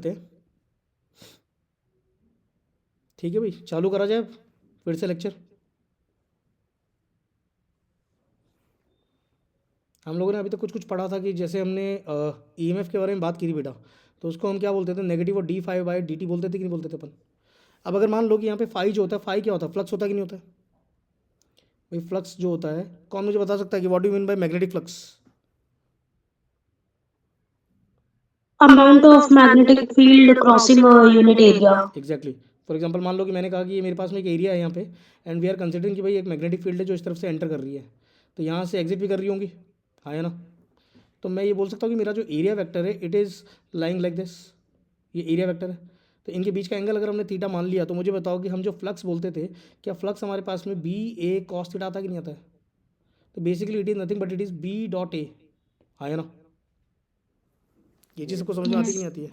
हैं। ठीक है भाई, चालू करा जाए फिर से लेक्चर। हम लोगों ने अभी तक कुछ कुछ पढ़ा था कि जैसे हमने ईएमएफ के बारे में बात की थी बेटा, तो उसको हम क्या बोलते थे, नेगेटिव और D phi by D T बोलते थे कि नहीं बोलते थे अपन। अब अगर मान लो कि यहाँ पे फाई जो होता है, फाई क्या होता है, फ्लक्स होता है कि नहीं होता है भाई। फ्लक्स जो होता है, कौन मुझे बता सकता है कि what do you mean by magnetic flux? Amount of magnetic field crossing a unit area. Exactly. For example मान लो कि मैंने कहा कि ये मेरे पास में एक एरिया है यहाँ पे, एंड वी आर कंसिडरिंग कि भाई एक मैग्नेटिक फील्ड है जो इस तरफ से एंटर कर रही है, तो यहाँ से एग्जिट भी कर रही होंगी, हाँ या ना। तो मैं ये बोल सकता हूँ कि मेरा जो एरिया वेक्टर है it is lying like this, ये एरिया वेक्टर है। तो इनके बीच का एंगल अगर हमने थीटा मान लिया, तो मुझे बताओ कि हम जो फ्लक्स बोलते थे, क्या फ्लक्स हमारे पास में बी ए कॉस थीटा आता कि नहीं आता है? तो basically it is nothing but it is B dot A, हाँ या ना। ये चीज़ सबको समझ में आती कि नहीं आती है?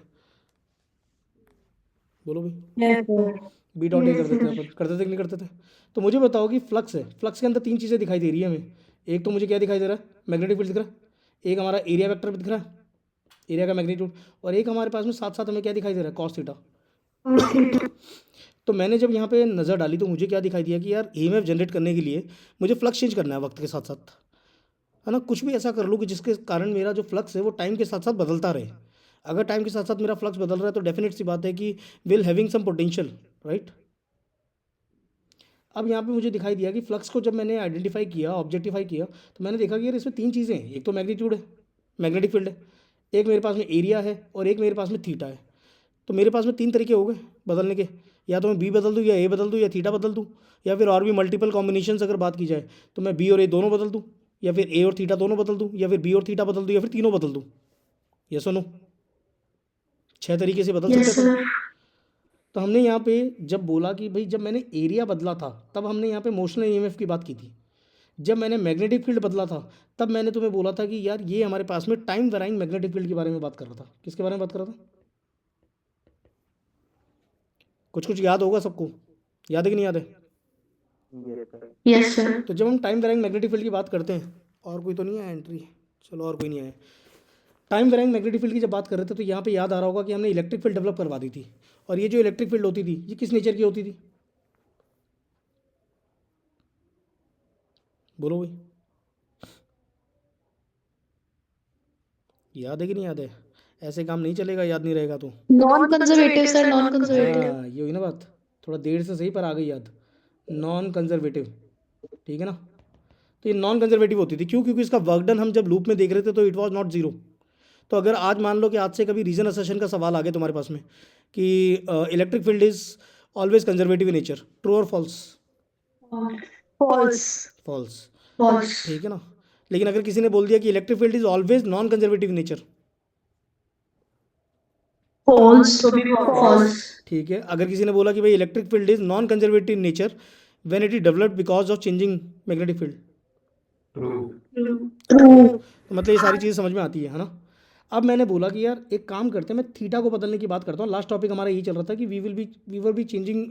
बोलो भाई। Yes, sir. B dot A कर देते हैं अपन, करते थे कि नहीं करते थे? तो मुझे बताओ कि फ्लक्स है, फ्लक्स के अंदर तीन चीज़ें दिखाई दे रही है हमें। एक तो मुझे क्या दिखाई दे रहा है, मैग्नेटिक फील्ड दिख रहा है, एक हमारा एरिया वेक्टर भी दिख रहा है, एरिया का मैग्नीट्यूड, और एक हमारे पास में साथ साथ हमें क्या दिखाई दे रहा है, कॉस थीटा। तो मैंने जब यहाँ पे नज़र डाली तो मुझे क्या दिखाई दिया कि यार ईएमएफ जनरेट करने के लिए मुझे फ्लक्स चेंज करना है वक्त के साथ साथ, है ना। कुछ भी ऐसा कर लूँ कि जिसके कारण मेरा जो फ्लक्स है वो टाइम के साथ साथ बदलता रहे। अगर टाइम के साथ साथ मेरा फ्लक्स बदल रहा है तो डेफिनेट सी बात है कि will having some potential, right. अब यहाँ पे मुझे दिखाई दिया कि फ्लक्स को जब मैंने आइडेंटिफाई किया, ऑब्जेक्टिफाई किया, तो मैंने देखा कि यार इसमें तीन चीज़ें हैं। एक तो मैग्नीट्यूड है, मैग्नेटिक फील्ड है, एक मेरे पास में एरिया है, और एक मेरे पास में थीटा है। तो मेरे पास में तीन तरीके हो गए बदलने के, या तो मैं बी बदल दूँ, या ए बदल दूँ, या थीटा बदल दूँ, या फिर और भी मल्टीपल कॉम्बिनेशन अगर बात की जाए तो मैं बी और ए दोनों बदल दूँ, या फिर ए और थीटा दोनों बदल दूँ, या फिर बी और थीटा बदल दूँ, या फिर तीनों बदल दूँ। ये सुनो, छः तरीके से बदल सकते Yes, हैं अपन। sir. तो हमने यहाँ पे जब बोला कि भाई जब मैंने एरिया बदला था तब हमने यहाँ पे मोशनल ईएमएफ की बात की थी। जब मैंने मैग्नेटिक फील्ड बदला था तब मैंने तुम्हें बोला था कि यार ये हमारे पास में टाइम वेराइंग मैग्नेटिक फील्ड के बारे में बात कर रहा था। किसके बारे में बात कर रहा था? कुछ कुछ याद होगा सबको, याद है कि नहीं याद है? Yes, sir. तो जब हम टाइम वेराइंग मैग्नेटिक फील्ड की बात करते हैं, और कोई तो नहीं आया एंट्री, चलो और कोई नहीं आया। टाइम वेराइंग मैग्नेटिक फील्ड की जब बात कर रहे थे तो यहाँ पे याद आ रहा होगा कि हमने इलेक्ट्रिक फील्ड डेवलप करवा दी थी। और ये जो इलेक्ट्रिक फील्ड होती थी ये किस नेचर की होती थी? बोलो भाई, याद है कि नहीं याद है? ऐसे काम नहीं चलेगा, याद नहीं रहेगा तो। Non-conservative, sir. Non-conservative. हाँ, ये हुई ना बात, थोड़ा देर से सही पर आ गई याद। नॉन कंजर्वेटिव, ठीक है ना। तो ये नॉन कंजर्वेटिव होती थी, क्यों? क्योंकि इसका वर्क डन हम जब लूप में देख रहे थे तो इट वाज नॉट जीरो। तो अगर आज मान लो कि आज से कभी रीजन असेशन का सवाल आ गया तुम्हारे पास में कि electric field is always conservative in nature, true और फॉल्स? False. False, False. ठीक है ना। लेकिन अगर किसी ने बोल दिया कि electric field is always non conservative in nature, False. False. ठीक है। अगर किसी ने बोला कि भाई electric field is non conservative in nature when it is developed because of changing magnetic field, true. True. तो मतलब ये सारी चीज़ें समझ में आती है ना। अब मैंने बोला कि यार एक काम करते हैं, मैं थीटा को बदलने की बात करता हूँ। लास्ट टॉपिक हमारा यही चल रहा था कि we will be changing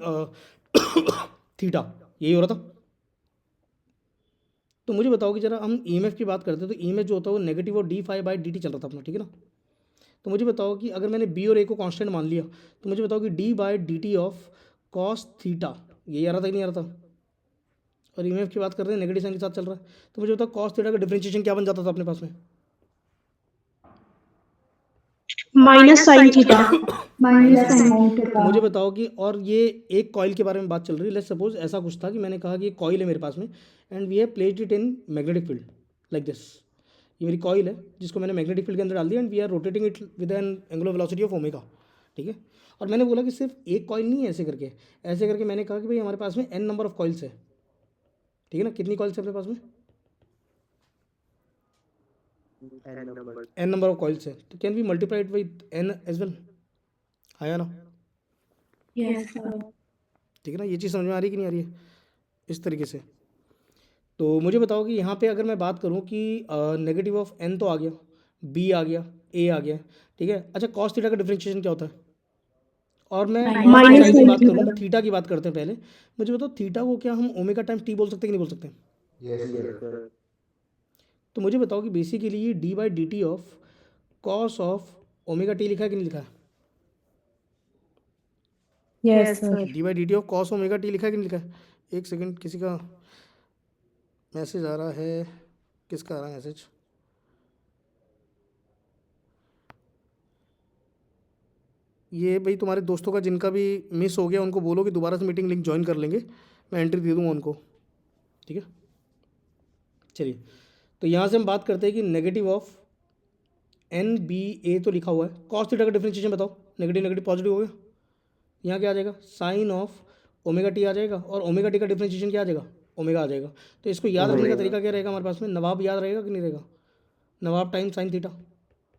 theta, यही हो रहा था। तो मुझे बताओ कि जरा हम ईएमएफ की बात करते हैं, तो ईएमएफ जो होता है वो नेगेटिव और D phi by D T चल रहा था अपना, ठीक है ना। तो मुझे बताओ कि अगर मैंने बी और ए को कांस्टेंट मान लिया, तो मुझे बताओ कि D by D T of cos theta, ये आ रहा था कि नहीं आ रहा था? और ईएमएफ की बात कर रहे हैं, नेगेटिव साइन के साथ चल रहा है। तो मुझे बताओ कॉस थीटा का डिफरेंशिएशन क्या बन जाता था अपने पास में? Minus sin theta. माइनस तो मुझे बताओ कि, और ये एक कॉइल के बारे में बात चल रही है, लेट्स सपोज ऐसा कुछ था कि मैंने कहा कि एक कॉइल है मेरे पास में, and we have placed it in magnetic field like this. ये मेरी कॉइल है जिसको मैंने मैग्नेटिक फील्ड के अंदर डाल दिया, and we are rotating it with an angular velocity of omega, ठीक है। और मैंने बोला कि सिर्फ एक कॉइल नहीं है, ऐसे करके मैंने कहा कि भाई हमारे पास में एन नंबर ऑफ कॉइल्स है, ठीक है ना। कितनी कॉइल्स है अपने पास में? एन नंबर ऑफ कॉइल्स है, तो can we multiply it with N as well, आया ना। Yes, sir. ठीक है ना, ये चीज़ समझ में आ रही है कि नहीं आ रही है? इस तरीके से। तो मुझे बताओ कि यहाँ पे अगर मैं बात करूँ कि नेगेटिव ऑफ एन तो आ गया, बी आ गया, ए आ गया, ठीक है। अच्छा, कॉस थीटा का डिफरेंशिएशन क्या होता है? और मैं माइनस Minus साइन की sin बात करूँ, theta. थीटा की बात करते हैं पहले। मुझे बताओ थीटा को क्या हम ओमेगा टाइम्स टी बोल सकते हैं कि नहीं बोल सकते? तो मुझे बताओ कि बेसिकली ये D by D T of cos of omega T लिखा है कि नहीं लिखा है? Yes, sir. D by D T of cos omega T लिखा है कि नहीं लिखा है? एक सेकंड, किसी का मैसेज आ रहा है, किसका आ रहा है मैसेज? ये भाई तुम्हारे दोस्तों का जिनका भी मिस हो गया उनको बोलो कि दोबारा से मीटिंग लिंक ज्वाइन कर लेंगे, मैं एंट्री दे दूंगा उनको, ठीक है? चलिए, तो यहाँ से हम बात करते हैं कि नेगेटिव ऑफ एन बी ए तो लिखा हुआ है, कॉस थीटा का डिफरेंशिएशन बताओ, नेगेटिव नेगेटिव पॉजिटिव हो गया, यहाँ क्या आ जाएगा? साइन ऑफ ओमेगा टी आ जाएगा, और ओमेगा टी का डिफरेंशिएशन क्या आ जाएगा? ओमेगा आ जाएगा। तो इसको याद रखने का तरीका क्या रहेगा हमारे पास में? नवाब याद रहेगा कि नहीं रहेगा? नवाब time sine theta,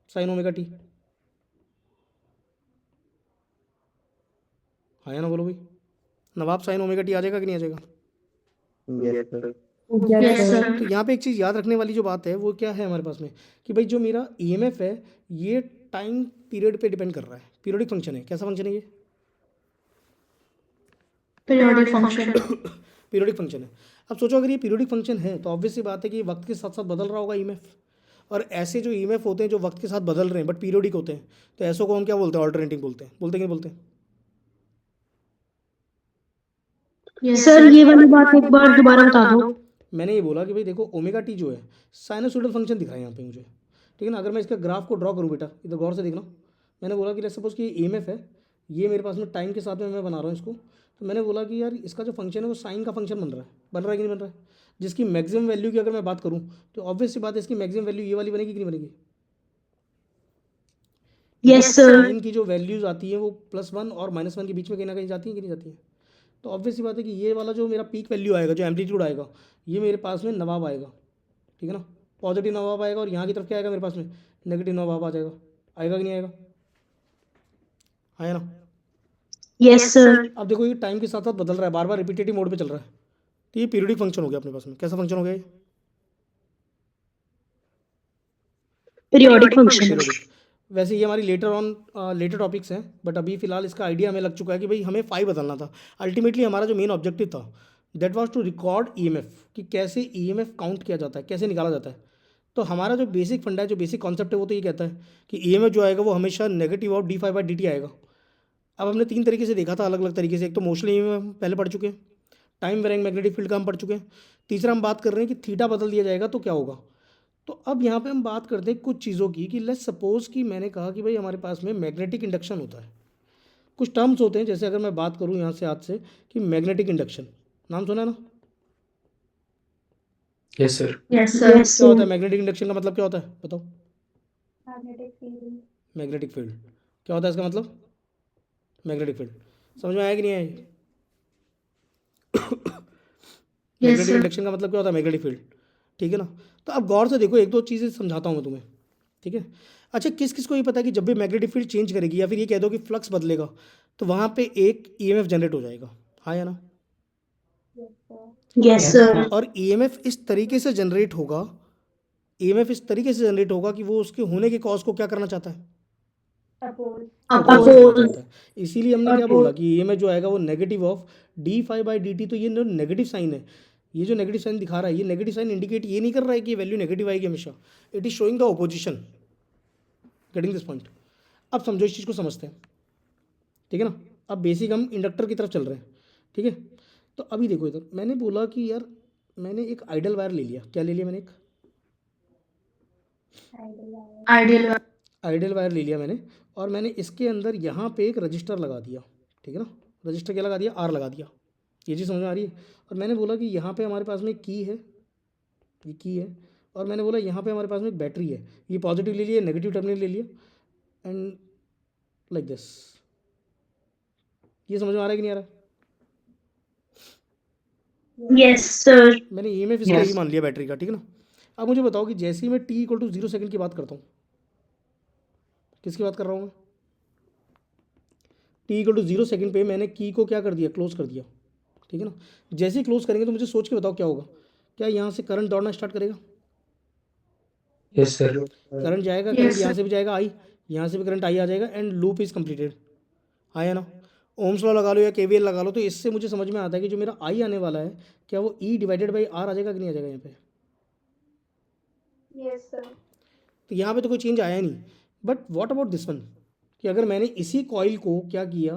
sine omega T, हाँ या ना बोलो भाई? नवाब साइन ओमेगा टी आ जाएगा कि नहीं आ जाएगा? Yes, sir. Yes, sir. तो यहाँ पे एक चीज़ याद रखने वाली जो बात है वो क्या है हमारे पास में, कि भाई जो मेरा ईएमएफ है ये टाइम पीरियड पे डिपेंड कर रहा है, पीरियोडिक फंक्शन है। कैसा फंक्शन है ये? Periodic function. पीरियोडिक फंक्शन है। अब सोचो अगर ये पीरियोडिक फंक्शन है तो ऑब्वियस सी बात है कि ये वक्त के साथ साथ बदल रहा होगा ईएमएफ, और ऐसे जो ईएमएफ होते हैं जो वक्त के साथ बदल रहे हैं बट पीरियोडिक होते हैं, तो ऐसों को हम क्या बोलते हैं? ऑल्टरनेटिंग बोलते हैं। बोलते हैं कि नहीं बोलते? सर ये वाली बात एक बार दोबारा बता दो। मैंने ये बोला कि भाई देखो ओमेगा टी जो है साइनोसॉइडल फंक्शन दिख रहा है यहाँ पे मुझे, ठीक है ना? अगर मैं इसका ग्राफ को ड्रॉ करूँ बेटा, इधर गौर से देखना, मैंने बोला कि लेट्स सपोज कि ईएमएफ है, ये मेरे पास में टाइम के साथ में मैं बना रहा हूँ इसको, तो मैंने बोला कि यार इसका जो फंक्शन है वो साइन का फंक्शन बन रहा है कि नहीं बन रहा है? जिसकी मैक्सिमम वैल्यू की अगर मैं बात करूँ तो ऑब्वियस सी बात है इसकी मैक्सिमम वैल्यू ये वाली बनेगी कि नहीं बनेगी? Yes, sir. साइन की जो वैल्यूज आती है वो +1 और -1 के बीच में कहीं ना कहीं जाती है कि नहीं जाती है? तो ऑब्वियस सी बात है कि ये वाला जो मेरा पीक वैल्यू आएगा, जो एम्पलीट्यूड आएगा, ये मेरे पास में नवाब आएगा, ठीक है ना? पॉजिटिव नवाब आएगा, और यहाँ की तरफ क्या आएगा मेरे पास में? नेगेटिव नवाब आ जाएगा। आएगा कि नहीं आएगा? आया ना? Yes, sir. अब देखो ये टाइम के साथ साथ बदल रहा है, बार बार रिपीटेटिव मोड पे चल रहा है, तो ये पीरियोडिक फंक्शन हो गया अपने पास में। कैसा फंक्शन हो गया ये? Periodic function. पीरियोडिक। वैसे ये हमारी लेटर टॉपिक्स हैं, बट अभी फिलहाल इसका आइडिया हमें लग चुका है कि भाई हमें फाई बदलना था। अल्टीमेटली हमारा जो मेन ऑब्जेक्टिव था that was to record EMF, कि कैसे ईएमएफ काउंट किया जाता है, कैसे निकाला जाता है। तो हमारा जो बेसिक फंडा है, जो बेसिक कॉन्सेप्ट है, वो तो ये कहता है कि ईएमएफ जो आएगा वो हमेशा नेगेटिव ऑफ d∅/dt आएगा। अब हमने 3 तरीके से देखा था, अलग अलग तरीके से। एक तो मोशन ईएमएफ हम पहले पढ़ चुके हैं, टाइम वेरिंग मैग्नेटिक फील्ड का हम पढ़ चुके हैं, तीसरा हम बात कर रहे हैं कि थीटा बदल दिया जाएगा तो क्या होगा। तो अब यहाँ पे हम बात करते हैं कुछ चीज़ों की, कि लेट्स सपोज कि मैंने कहा कि भाई हमारे पास में मैग्नेटिक इंडक्शन होता है, कुछ टर्म्स होते हैं, जैसे अगर मैं बात करूँ यहाँ से आज से कि मैग्नेटिक इंडक्शन, नाम सुना है ना? Yes, sir. Yes, sir. क्या होता है मैग्नेटिक इंडक्शन का मतलब? क्या होता है बताओ? Magnetic field. क्या होता है इसका मतलब? Magnetic field. समझ में आया कि नहीं आया? मैग्नेटिक इंडक्शन का मतलब क्या होता है? मैग्नेटिक फील्ड, ठीक है ना? तो अब गौर से देखो, एक दो चीज़ें समझाता हूँ मैं तुम्हें, ठीक है? अच्छा, किस किस को ये पता है कि जब भी मैग्नेटिक फील्ड चेंज करेगी, या फिर ये कह दो कि फ्लक्स बदलेगा, तो वहाँ पे एक ईएमएफ जनरेट हो जाएगा, हाँ या ना? Yes, sir. और ईएमएफ इस तरीके से जनरेट होगा, ईएमएफ इस तरीके से जनरेट होगा कि वो उसके होने के कॉज को क्या करना चाहता है? अपोज करना चाहता है। इसीलिए हमने क्या बोला कि ईएमएफ जो आएगा वो नेगेटिव ऑफ d∅/dt। तो ये नेगेटिव साइन है, ये जो नेगेटिव साइन दिखा रहा है, ये नेगेटिव साइन इंडिकेट ये नहीं कर रहा है कि ये वैल्यू नेगेटिव आएगी हमेशा, it is showing the opposition. Getting this point? अब समझो, इस चीज़ को समझते हैं, ठीक है ना? अब बेसिक हम इंडक्टर की तरफ चल रहे हैं, ठीक है? तो अभी देखो इधर, मैंने बोला कि यार मैंने एक आइडल वायर ले लिया। क्या ले लिया मैंने? एक Ideal. आइडल वायर ले लिया मैंने, और मैंने इसके अंदर यहाँ पे एक रजिस्टर लगा दिया, ठीक है ना? रजिस्टर क्या लगा दिया? आर लगा दिया। ये चीज़ समझ में आ रही है? और मैंने बोला कि यहाँ पे हमारे पास में की है, ये की है, और मैंने बोला यहाँ पे हमारे पास में एक बैटरी है, ये पॉजिटिव ले लिया, नेगेटिव टर्मिनल ले लिया, एंड लाइक दिस। ये समझ में आ रहा है कि नहीं आ रहा? Yes, sir. मैंने ईएमएफ इसका ही मान लिया बैटरी का, ठीक है ना? अब मुझे बताओ कि जैसे ही मैं t = 0 सेकंड की बात करता हूँ, किसकी बात कर रहा हूँ मैं? t = 0 सेकंड पे मैंने की को क्या कर दिया? क्लोज कर दिया, ठीक है ना? जैसे ही क्लोज करेंगे तो मुझे सोच के बताओ क्या होगा? क्या यहाँ से करंट दौड़ना स्टार्ट करेगा? Yes, sir. करंट जाएगा, Yes, करंट sir. यहाँ से भी जाएगा आई, यहाँ से भी करंट आई आ जाएगा, एंड लूप इज कंप्लीटेड। आया ना? ओम्स लॉ लगा लो या केवीएल लगा लो, तो इससे मुझे समझ में आता है कि जो मेरा आई आने वाला है, क्या वो E/R आ जाएगा कि नहीं आ जाएगा यहाँ पे? Yes, sir. तो यहाँ पे तो कोई चेंज आया नहीं। But what about this one, कि अगर मैंने इसी कॉइल को क्या किया,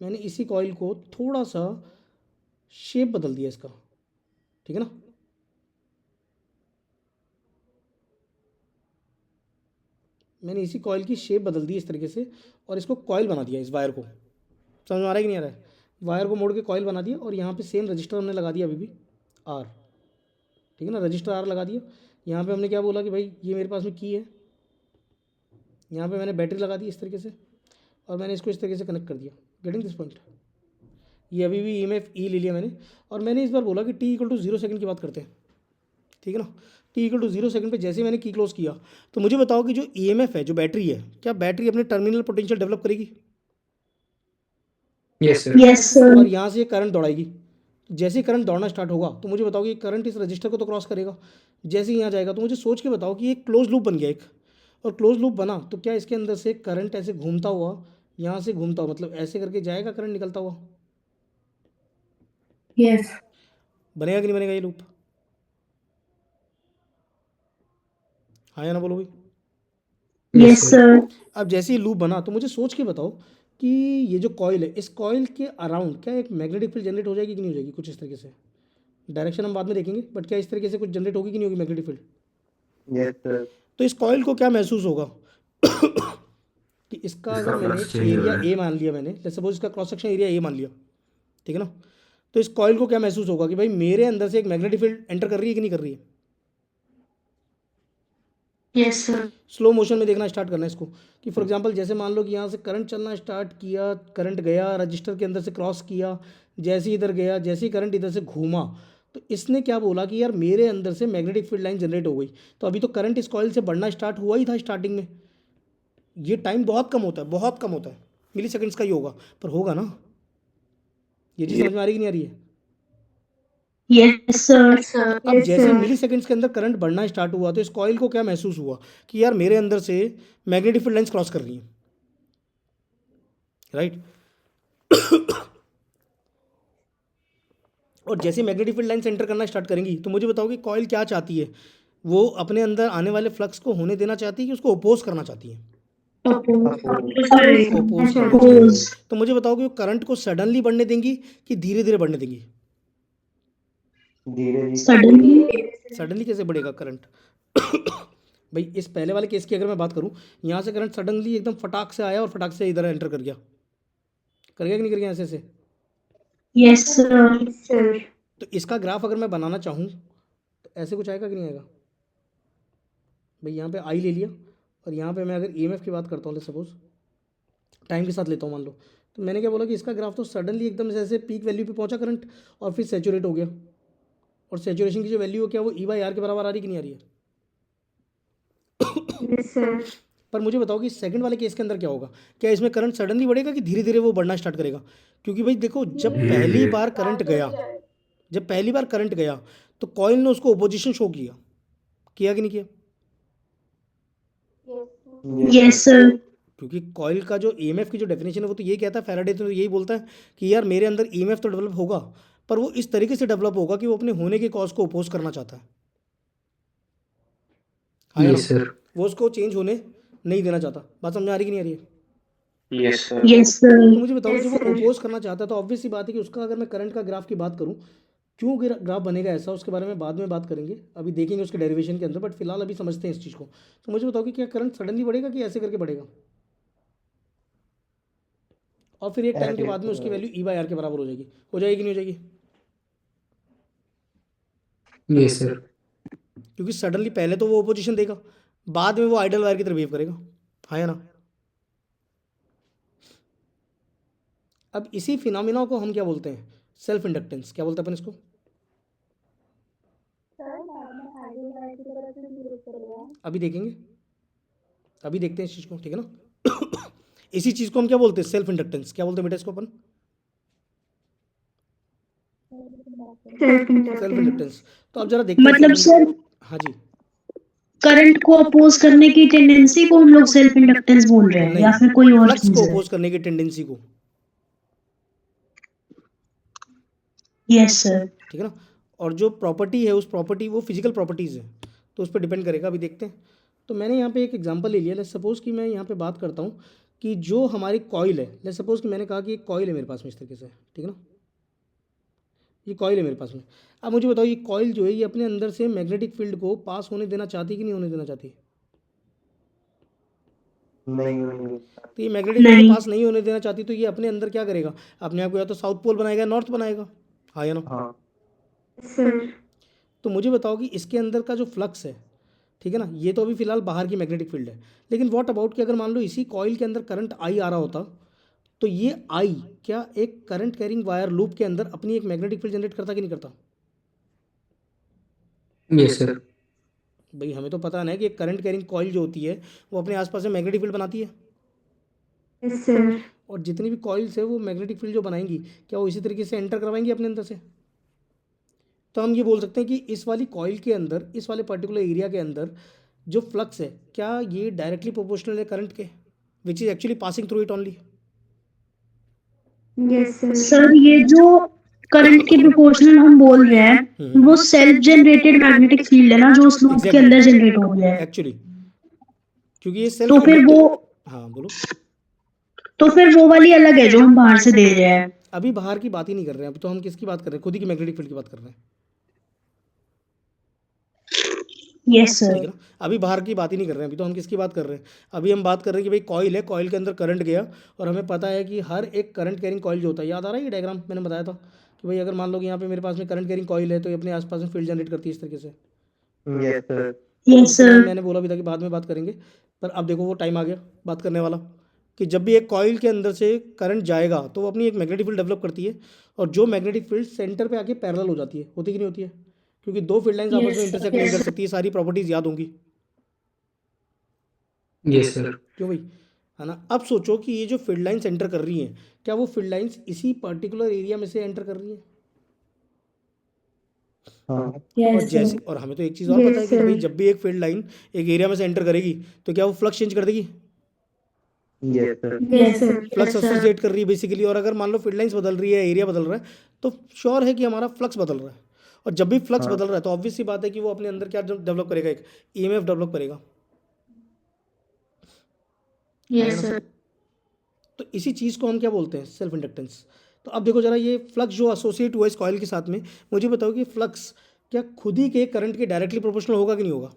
मैंने इसी कॉइल को थोड़ा सा शेप बदल दिया इसका, ठीक है ना। मैंने इसी कॉइल की शेप बदल दी इस तरीके से और इसको कॉइल बना दिया, इस वायर को। समझ में आ रहा है कि नहीं आ रहा है? वायर को मोड़ के कॉइल बना दिया और यहाँ पे सेम रजिस्टर हमने लगा दिया अभी भी आर, ठीक है ना। रजिस्टर आर लगा दिया। यहाँ पे हमने क्या बोला कि भाई ये मेरे पास में की है, यहाँ पे मैंने बैटरी लगा दी इस तरीके से और मैंने इसको इस तरीके से कनेक्ट कर दिया। Getting this point? ये अभी भी EMF ई ले लिया मैंने और मैंने इस बार बोला कि t = 0 सेकंड की बात करते हैं, ठीक है ना। t = 0 सेकंड पे जैसे ही मैंने की क्लोज किया तो मुझे बताओ कि जो EMF है, जो बैटरी है, क्या बैटरी अपने टर्मिनल पोटेंशियल डेवलप करेगी? Yes sir. Yes, sir. और यहाँ से ये करंट दौड़ाएगी। जैसे ही करंट दौड़ना स्टार्ट होगा तो मुझे बताओ कि करंट इस रजिस्टर को तो क्रॉस करेगा। जैसे ही यहाँ जाएगा तो मुझे सोच के बताओ कि एक क्लोज लूप बन गया एक, और क्लोज लूप बना तो क्या इसके अंदर से करंट ऐसे घूमता हुआ, यहाँ से घूमता हुआ, मतलब ऐसे करके जाएगा करंट निकलता हुआ? Yes. बनेगा कि नहीं बनेगा ये लूप? हाँ या ना बोलो भाई। Yes, sir. अब जैसे ही लूप बना तो मुझे सोच के बताओ कि ये जो कॉइल है, इस कॉइल के अराउंड क्या एक मैग्नेटिक फील्ड जनरेट हो जाएगी कि नहीं हो जाएगी? कुछ इस तरीके से, डायरेक्शन हम बाद में देखेंगे, बट क्या इस तरीके से कुछ जनरेट होगी कि नहीं होगी मैग्नेटिक फील्ड? Yes sir. तो इस कॉइल को क्या महसूस होगा कि इसका अगर मैंने एरिया ए मान लिया, मैंने लेट्स सपोज इसका क्रॉस सेक्शन एरिया ए मान लिया, ठीक है ना। तो इस कॉइल को क्या महसूस होगा कि भाई मेरे अंदर से एक मैग्नेटिक फील्ड एंटर कर रही है कि नहीं कर रही है? Yes, sir. स्लो मोशन में देखना स्टार्ट करना है इसको कि फॉर एग्जांपल जैसे मान लो कि यहाँ से करंट चलना स्टार्ट किया, करंट गया रजिस्टर के अंदर से क्रॉस किया, जैसे ही इधर गया, जैसे ही करंट इधर से घूमा तो इसने क्या बोला कि यार मेरे अंदर से मैग्नेटिक फील्ड लाइन जनरेट हो गई। तो अभी तो करंट इस कॉइल से बढ़ना स्टार्ट हुआ ही था स्टार्टिंग में। ये टाइम बहुत कम होता है, बहुत कम होता है, मिली सेकेंड्स का ही होगा, पर होगा ना। ये चीज़ समझ में आ रही कि नहीं आ रही है? Yes, sir. अब जैसे मिली सेकेंड्स के अंदर करंट बढ़ना स्टार्ट हुआ तो इस कॉइल को क्या महसूस हुआ कि यार मेरे अंदर से मैग्नेटिक फील्ड लाइंस क्रॉस कर रही हैं, राइट। और जैसे मैग्नेटिक फील्ड लाइंस एंटर करना स्टार्ट करेंगी तो मुझे बताओ कि कॉइल क्या चाहती है? वो अपने अंदर आने वाले फ्लक्स को होने देना चाहती है कि उसको अपोज करना चाहती है? अपोज करना चाहती है। तो मुझे बताओ कि वो करंट को सडनली बढ़ने देंगी कि धीरे धीरे बढ़ने देंगी? धीरे धीरे। Suddenly. सडनली कैसे बढ़ेगा करंट? भाई इस पहले वाले केस की अगर मैं बात करूं, यहाँ से करंट सडनली एकदम फटाक से आया और फटाक से इधर एंटर कर गया कि नहीं कर गया ऐसे से? Yes, sir. तो इसका ग्राफ अगर मैं बनाना चाहूँ तो ऐसे कुछ आएगा कि नहीं आएगा? भाई यहाँ पे आई ले लिया और यहाँ पे मैं अगर EMF की बात करता हूँ, सपोज टाइम के साथ लेता हूँ मान लो, तो मैंने क्या बोला कि इसका ग्राफ तो सडनली एकदम से ऐसे पीक वैल्यू पे पहुँचा करंट और फिर सेचुरेट हो गया। और सेचुरेशन की जो वैल्यू है क्या वो E/R के बराबर आ रही कि नहीं आ रही है? पर मुझे बताओ कि सेकंड वाले केस के अंदर क्या होगा? क्या इसमें करंट सडनली बढ़ेगा कि धीरे धीरे वो बढ़ना स्टार्ट करेगा? क्योंकि भाई देखो जब पहली बार करंट गया तो कॉइल ने उसको ओपोजिशन शो किया कि नहीं किया? Yes, sir. क्योंकि कॉइल का जो EMF की जो डेफिनेशन है वो तो यही कहता है, फैराडे तो यही बोलता है कि यार मेरे अंदर EMF तो डेवलप होगा पर वो इस तरीके से डेवलप होगा कि वो अपने होने के कॉज को अपोज करना चाहता है। हाँ यस सर। वो उसको चेंज होने नहीं देना चाहता। बात समझ आ रही कि नहीं आ रही है? Yes sir. Yes, तो sir. मुझे बताओ जब वो अपोज करना चाहता है तो ऑब्वियस सी बात है कि उसका अगर मैं करंट का ग्राफ की बात करूं, क्यों ग्राफ बनेगा ऐसा उसके बारे में बाद में बात करेंगे, अभी देखेंगे उसके डेरिवेशन के अंदर, बट फिलहाल अभी समझते हैं इस चीज़ को। तो मुझे बताओ कि क्या करंट सडनली बढ़ेगा कि ऐसे करके बढ़ेगा? और फिर एक टाइम के बाद में उसकी वैल्यू E/R के बराबर हो जाएगी कि नहीं हो जाएगी? Yes sir. क्योंकि सडनली पहले तो वो ओपोजिशन देगा, बाद में वो आइडल वायर की तरह बिहेव करेगा। हाँ या ना? अब इसी फिनोमिना को हम क्या बोलते हैं? Self inductance. क्या बोलते हैं अपन इसको? अभी देखेंगे, अभी देखते हैं इस चीज़ को, ठीक है ना। इसी चीज़ को हम क्या बोलते हैं? Self inductance. क्या बोलते हैं बेटा इसको अपन? Self inductance. तो अब जरा देखते हैं मतलब सर हाँ जी। करंट को अपोज करने की टेंडेंसी को हम लोग सेल्फ इंडक्टेंस बोल रहे हैं या फिर कोई और फ्लक्स चीज को है? अपोज करने की टेंडेंसी को। Yes sir. ठीक है ना। और जो प्रॉपर्टी है उस प्रॉपर्टी वो फिजिकल प्रॉपर्टीज़ है तो उस पर डिपेंड करेगा। अभी देखते हैं। तो मैंने यहाँ पे एक एग्जांपल ले लिया। लेट्स सपोज कि मैं यहाँ पे बात करता हूँ कि जो हमारी कॉइल है, लेट्स सपोज कि मैंने कहा कि एक कॉइल है मेरे पास में इस तरीके से, ठीक है ना, ये कॉइल है मेरे पास में। अब मुझे बताओ ये कॉइल जो है ये अपने अंदर से मैग्नेटिक फील्ड को पास होने देना चाहती है कि नहीं होने देना चाहती? नहीं होंगे। तो ये मैग्नेटिक फील्ड को नहीं। पास नहीं होने देना चाहती, तो ये अपने अंदर क्या करेगा, अपने आप को या तो साउथ पोल बनाएगा, नॉर्थ बनाएगा, हाँ या ना? हाँ सर। तो मुझे बताओ कि इसके अंदर का जो फ्लक्स है, ठीक है ना, ये तो अभी फिलहाल बाहर की मैग्नेटिक फील्ड है, लेकिन व्हाट अबाउट कि अगर मान लो इसी कॉइल के अंदर करंट आई आ रहा होता, तो ये आई क्या एक करंट कैरिंग वायर लूप के अंदर अपनी एक मैग्नेटिक फील्ड जनरेट करता कि नहीं करता? Yes sir. भाई हमें तो पता है कि एक करंट कैरिंग कॉइल जो होती है वो अपने आसपास में मैग्नेटिक फील्ड बनाती है, यस सर। और जितनी भी कॉइल्स है वो मैग्नेटिक फील्ड जो बनाएंगी क्या वो इसी तरीके से एंटर करवाएंगी अपने अंदर से? तो हम ये बोल सकते हैं कि इस वाली कॉइल के अंदर, इस वाले पर्टिकुलर एरिया के अंदर जो फ्लक्स है क्या ये डायरेक्टली प्रोपोर्शनल है करंट के, which is actually passing through it only? Yes sir. Sir ये जो करंट के प्रोपोर्शनल हम बोल रहे हैं वो सेल्फ जनरेटेड मैग्नेटिक फील्ड है ना जो उस लूप के अंदर जनरेट हो रहा है। एक्चुअली क्योंकि ये तो सेल्फ फिर वो हाँ बोलो। तो फिर वो वाली अलग है जो हम बाहर से दे रहे हैं। अभी बाहर की बात ही नहीं कर रहे हैं, अभी तो हम किसकी बात कर रहे हैं, खुद ही की मैग्नेटिक फील्ड की बात कर रहे हैं, यस ठीक सर। है ना। अभी बाहर की बात ही नहीं कर रहे हैं, अभी तो हम किसकी बात कर रहे हैं, अभी हम बात कर रहे हैं कि भाई कॉइल है, कॉइल के अंदर करंट गया और हमें पता है कि हर एक करंट कैरिंग कॉइल जो होता है, याद आ रहा है ये डायग्राम मैंने बताया था कि भाई अगर मान लो कि यहाँ पे मेरे पास में करंट कैरिंग कॉइल है तो ये अपने आसपास में फील्ड जनरेट करती है इस तरीके से। Yes sir. यस उसके बाद सर। मैंने बोला भी था कि बाद में बात करेंगे, पर अब देखो वो टाइम आ गया बात करने वाला कि जब भी एक कॉइल के अंदर से करंट जाएगा तो वो अपनी एक मैग्नेटिक फील्ड डेवलप करती है, और जो मैग्नेटिक फील्ड सेंटर पे आके पैरेलल हो जाती है, होती कि नहीं होती है, क्योंकि दो फील्ड लाइंस आपस में इंटरसेक्ट नहीं कर सकती, ये सारी प्रॉपर्टीज याद होंगी, यस सर। क्यों भाई, है ना। अब सोचो कि ये जो फील्ड लाइंस एंटर कर रही हैं क्या वो फील्ड लाइंस इसी पर्टिकुलर एरिया में से एंटर कर रही हैं? हाँ और जैसे, और हमें तो एक चीज़ और पता है कि भाई जब भी एक फील्ड लाइन एक एरिया में से एंटर करेगी तो क्या वो फ्लक्स चेंज कर देगी, yes sir. Yes sir. Flux associate कर रही है बेसिकली, और अगर मान लो फील्ड लाइंस बदल रही है, एरिया बदल रहा है, तो श्योर है कि हमारा फ्लक्स बदल रहा है, और जब भी फ्लक्स बदल रहा है तो ऑब्वियस सी बात है कि वो अपने अंदर क्या डेवलप करेगा, एक ईएमएफ डेवलप करेगा। Yes sir. तो इसी चीज़ को हम क्या बोलते हैं, सेल्फ इंडक्टेंस। तो अब देखो जरा ये फ्लक्स जो एसोसिएट हुआ इस कॉइल के साथ में, मुझे बताओ कि फ्लक्स क्या खुद ही के करंट के डायरेक्टली प्रोपोर्शनल होगा कि नहीं होगा?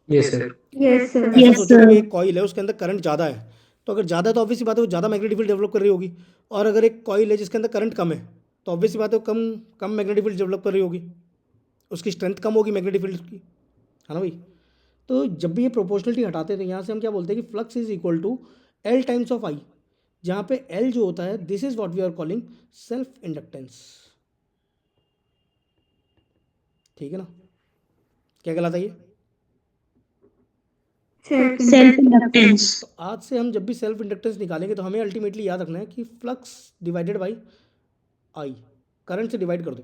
Yes sir. Yes sir. ऐसा Yes, सोचो कि sir. भाई एक कॉइल है उसके अंदर करंट ज़्यादा है, तो अगर ज़्यादा है तो ऑब्वियस सी बात है वो ज़्यादा मैग्नेटिक फील्ड डेवलप कर रही होगी, और अगर एक कॉइल है जिसके अंदर करंट कम है तो ऑब्वियस सी बात है वो कम कम मैग्नेटिक फील्ड डेवलप कर रही होगी, उसकी स्ट्रेंथ कम होगी मैग्नेटिक फील्ड की, है ना भाई। तो जब भी ये प्रोपोर्शनलिटी हटाते हैं तो यहाँ से हम क्या बोलते हैं कि flux is equal to L times of I, जहाँ पे एल जो होता है this is what we are calling self inductance, ठीक है ना। क्या कहलाता है ये? Self inductance. तो आज से हम जब भी सेल्फ इंडक्टेंस निकालेंगे तो हमें अल्टीमेटली याद रखना है कि flux divided by I, current से डिवाइड कर दो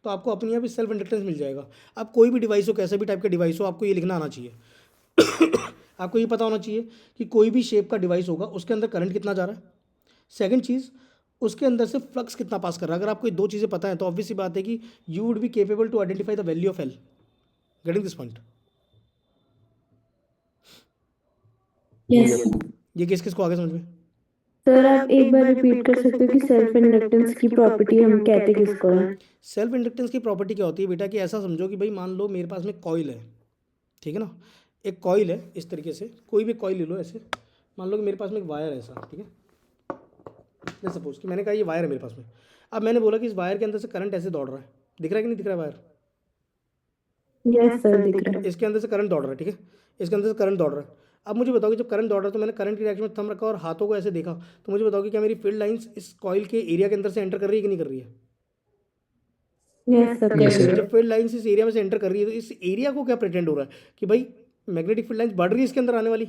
तो आपको अपने आप ही सेल्फ इंडक्टेंस मिल जाएगा। अब कोई भी डिवाइस हो, कैसे भी टाइप का डिवाइस हो, आपको ये लिखना आना चाहिए आपको ये पता होना चाहिए कि कोई भी शेप का डिवाइस होगा उसके अंदर करंट कितना जा रहा है, सेकंड चीज़ उसके अंदर से फ्लक्स कितना पास कर रहा है। अगर आपको ये दो चीज़ें पता है तो ऑब्वियस सी बात है कि you would be capable to identify the value of L, getting this point. Yes ये किस किस को आगे समझ में? सर। आप एक बार रिपीट कर सकते हो कि सेल्फ इंडक्टेंस की प्रॉपर्टी हम कहते किसको है? सेल्फ इंडक्टेंस की प्रॉपर्टी क्या होती है बेटा कि ऐसा समझो कि भाई मान लो मेरे पास में कॉइल है, ठीक है ना, एक कॉइल है इस तरीके से, कोई भी कॉइल ले लो ऐसे, मान लो कि मेरे पास में एक वायर है ऐसा, ठीक है, लेट्स सपोज कि मैंने कहा ये वायर है मेरे पास में। अब मैंने बोला कि इस वायर के अंदर से करंट ऐसे दौड़ रहा है, दिख रहा है कि नहीं दिख रहा है वायर? यस सर, दिख रहा है। इसके अंदर से करंट दौड़ रहा है, ठीक है, इसके अंदर से करंट दौड़ रहा है। अब मुझे बताओ कि जब करंट दौड़ रहा है तो मैंने करंट की डायरेक्शन में थंब रखा और हाथों को ऐसे देखा, तो मुझे बताओ कि क्या मेरी फील्ड लाइंस इस कॉइल के एरिया के अंदर से एंटर कर रही है कि नहीं कर रही है? यस सर, Yes, कर sir. रहा जब फील्ड लाइंस इस एरिया में से एंटर कर रही है तो इस एरिया को क्या प्रेटेंड हो रहा है कि भाई मैग्नेटिक फील्ड लाइंस बढ़ रही है इसके अंदर आने वाली,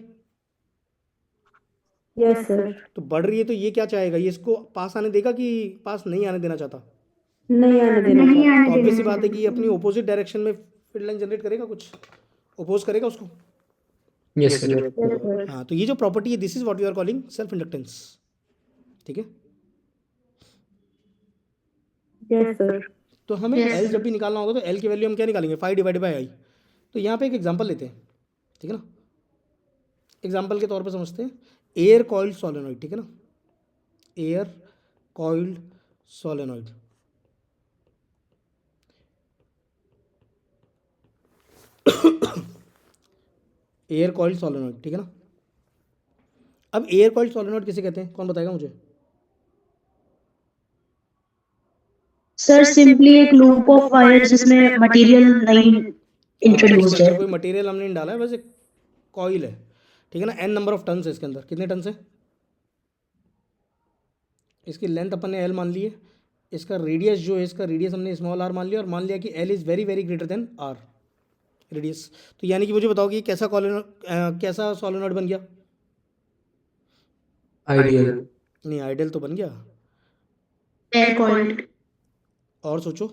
है। Yes sir. तो बढ़ रही है तो ये क्या चाहेगा, ये इसको पास आने देगा कि पास नहीं आने देना चाहता? नहीं आने देना नहीं चाहता। आने तो ऑब्वियस सी देना बात है कि ये अपनी ऑपोजिट डायरेक्शन में फील्ड लाइन जनरेट करेगा, कुछ अपोज करेगा उसको। Yes sir. Yes sir. हाँ, तो ये जो प्रॉपर्टी है this is what we are calling self inductance, ठीक है। Yes sir. तो हमें एल जब भी निकालना होगा तो एल की वैल्यू हम क्या निकालेंगे, 5 डिवाइड बाई आई। तो यहाँ पे एक एग्जांपल लेते हैं, ठीक है ना, एग्जांपल के तौर पे समझते हैं। एयर कॉइल्ड सोलेनॉइड, ठीक है ना, air coiled solenoid. Air coiled solenoid, ठीक है ना। अब एयर कॉइल्ड सोलेनॉइड किसे कहते हैं, कौन बताएगा मुझे? सर सिंपली एक लूप ऑफ वायर जिसमें मटेरियल नहीं इसके इंट्रोड्यूस्ड अंदर है। कोई मटेरियल हमने नहीं डाला है, बस एक कॉइल है, ठीक है ना। एन नंबर ऑफ टन्स है इसके अंदर, कितने टन्स है? इसकी लेंथ अपन ने एल मान ली है, इसका रेडियस जो है, इसका रेडियस हमने स्मॉल आर मान लिया, और मान लिया कि L is very very greater than R radius. तो यानी कि मुझे बताओ कि कैसा कैसा सोलेनॉइड बन गया? आइडियल। नहीं, आइडियल तो बन गया। Air coiled. और सोचो,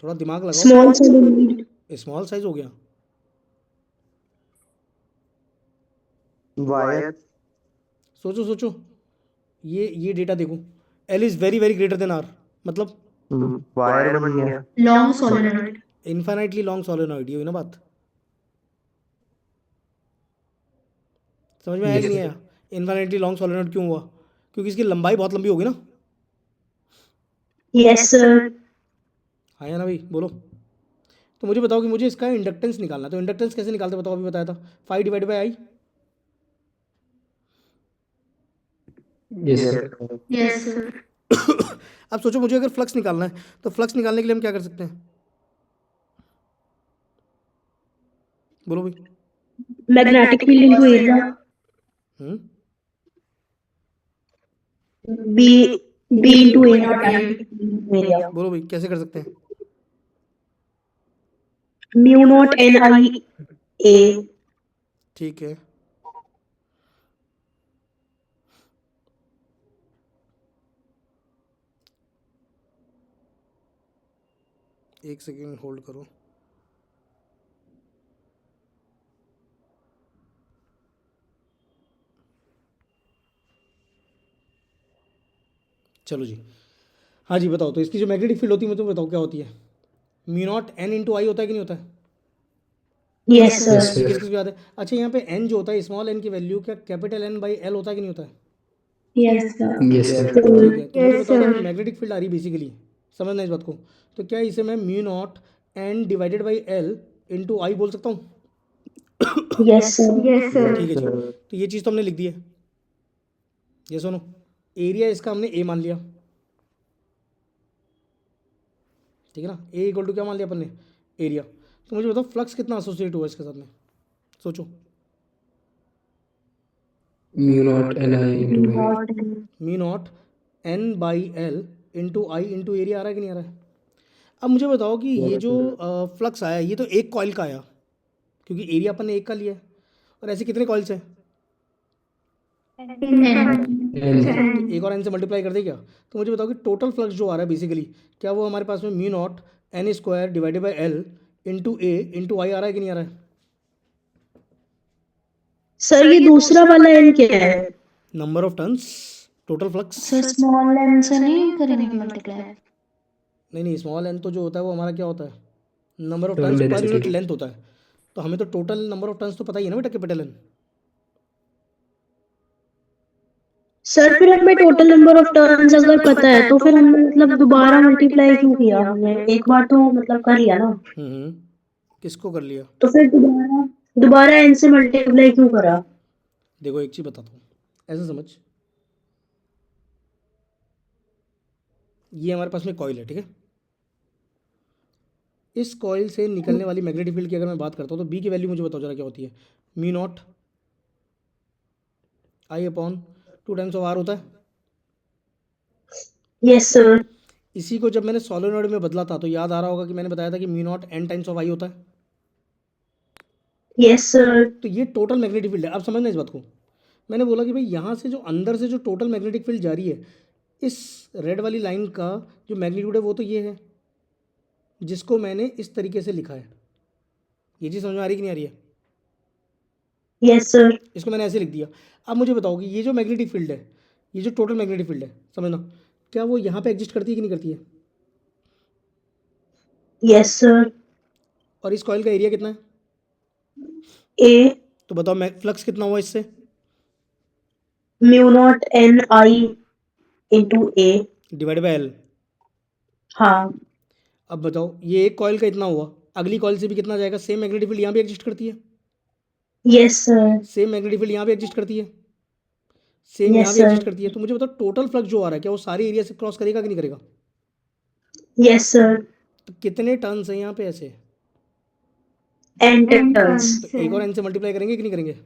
थोड़ा दिमाग लगाओ। Small solenoid. स्मॉल साइज हो गया। वायर। सोचो सोचो, ये डेटा देखो, L is very very greater than R, मतलब वायर बन गया। Long solenoid. Infinitely long solenoid, ये हुई ना बात। समझ में आया कि नहीं आया? इन्फाइनाइटली लॉन्ग सोलेनॉइड क्यों हुआ? क्योंकि इसकी लंबाई बहुत लंबी होगी ना। Yes sir. हाँ या ना भाई, बोलो। तो मुझे बताओ कि मुझे इसका इंडक्टेंस निकालना है, तो इंडक्टेंस कैसे निकालते बताओ, अभी बताया था, 5 divide by I. Yes sir. Yes sir. अब सोचो, मुझे अगर फ्लक्स निकालना है, तो फ्लक्स निकालने के लिए हम क्या कर सकते हैं, बोलो भाई। Magnetic field into area. Hmm B B into A naught area. बोलो भाई, कैसे कर सकते हैं? Mu naught N I A. ठीक है, एक सेकेंड होल्ड करो। चलो जी, हाँ जी, बताओ। तो इसकी जो मैग्नेटिक फील्ड होती है, मुझे बताओ क्या होती है? म्यू नॉट एन इंटू आई होता है कि नहीं होता है? Yes yes sir. ये किस सर। किस पे आता है? अच्छा, यहाँ पे एन जो होता है, स्मॉल एन की वैल्यू क्या कैपिटल एन बाई एल होता है कि नहीं होता है? Yes sir. Yes sir. ठीक है, तो मुझे Yes, बताओ, जब sir. मैग्नेटिक फील्ड आ रही है बेसिकली, समझना इस बात को, तो क्या इसे मैं mu naught N divided by L into I बोल सकता हूँ? Yes sir. Yes, sir. ठीक है जी, तो ये चीज़ तो हमने लिख दी है। ये सुनो, एरिया इसका हमने ए मान लिया, ठीक है ना। ए इक्वल टू क्या मान लिया अपन ने? एरिया। तो मुझे बताओ फ्लक्स कितना एसोसिएट हुआ इसके साथ में, सोचो। Mu naught N I into A. Mu naught N by L into I into area आ रहा है कि नहीं आ रहा है? अब मुझे बताओ कि ये जो फ्लक्स आया, ये तो एक कॉइल का आया, क्योंकि एरिया अपन ने एक का लिया है, और ऐसे कितने कॉइल्स हैं? तो एक और एन से मल्टीप्लाई कर दे क्या? तो मुझे बताओ कि टोटल फ्लक्स जो आ रहा है बेसिकली, क्या वो हमारे पास में mu naught N square divided by L into A into I आ रहा है कि नहीं आ रहा है? सर ये दूसरा वाला एन क्या है? Number of turns, total flux. Sir small N से नहीं करेंगे मल्टीप्लाई? नहीं नहीं, स्मॉल एन तो जो होता है वो हमारा क्या होता है, number of turn turns per unit density. Length होता है। तो हमें तो टोटल नंबर ऑफ टर्न्स तो पता ही है ना बेटा, कैपिटल एन। सर फिर हमें टोटल नंबर ऑफ टर्न्स अगर पता है तो फिर हमने मतलब दोबारा मल्टीप्लाई क्यों किया? हमने एक बार तो मतलब कर लिया ना, किसको कर लिया? तो फिर दोबारा दोबारा एन से मल्टीप्लाई क्यों करा? देखो एक चीज़ बताता हूँ, ऐसे समझ, ये हमारे पास में कॉइल है, ठीक है। इस कॉइल से निकलने वाली मैग्नेटिक फील्ड की अगर मैं बात करता हूँ, तो बी की वैल्यू मुझे बताओ जरा क्या होती है? Mu naught I upon 2 times of R होता है। Yes sir. इसी को जब मैंने सोलेनॉइड में बदला था, तो याद आ रहा होगा कि मैंने बताया था कि mu naught N times of I होता है। Yes sir. तो ये टोटल मैग्नेटिक फील्ड है। अब समझना इस बात को, मैंने बोला कि भाई यहाँ से जो अंदर से जो टोटल मैग्नेटिक फील्ड जा रही है, इस रेड वाली लाइन का जो मैग्नीट्यूड है वो तो ये है, जिसको मैंने इस तरीके से लिखा है। ये चीज़ समझ में आ रही कि नहीं आ रही है? Yes sir. इसको मैंने ऐसे लिख दिया। अब मुझे बताओ कि ये जो मैग्नेटिक फील्ड है, ये जो टोटल मैग्नेटिक फील्ड है, समझना, क्या वो यहाँ पे एग्जिस्ट करती है कि नहीं करती है? Yes sir. और इस कॉइल का एरिया कितना है? ए। तो बताओ फ्लक्स कितना हुआ इससे? Mu naught N I into A. Divide by L. हाँ अब बताओ ये एक कॉइल का इतना हुआ, अगली कॉइल से भी कितना जाएगा? सेम मैग्नेटिक फील्ड यहाँ भी एग्जिस्ट करती है, yes sir. Same magnetic field यहाँ भी एग्जिस्ट करती है, सेम यहाँ यस भी एग्जिस्ट सर। करती है। तो मुझे बताओ टोटल फ्लक्स जो आ रहा है क्या वो सारे एरिया से क्रॉस करेगा कि नहीं करेगा? Yes sir. तो कितने टर्न्स हैं यहाँ पे ऐसे? एन N टर्न्स। तो turns एक और है। एन से मल्टीप्लाई करेंगे कि नहीं करेंगे?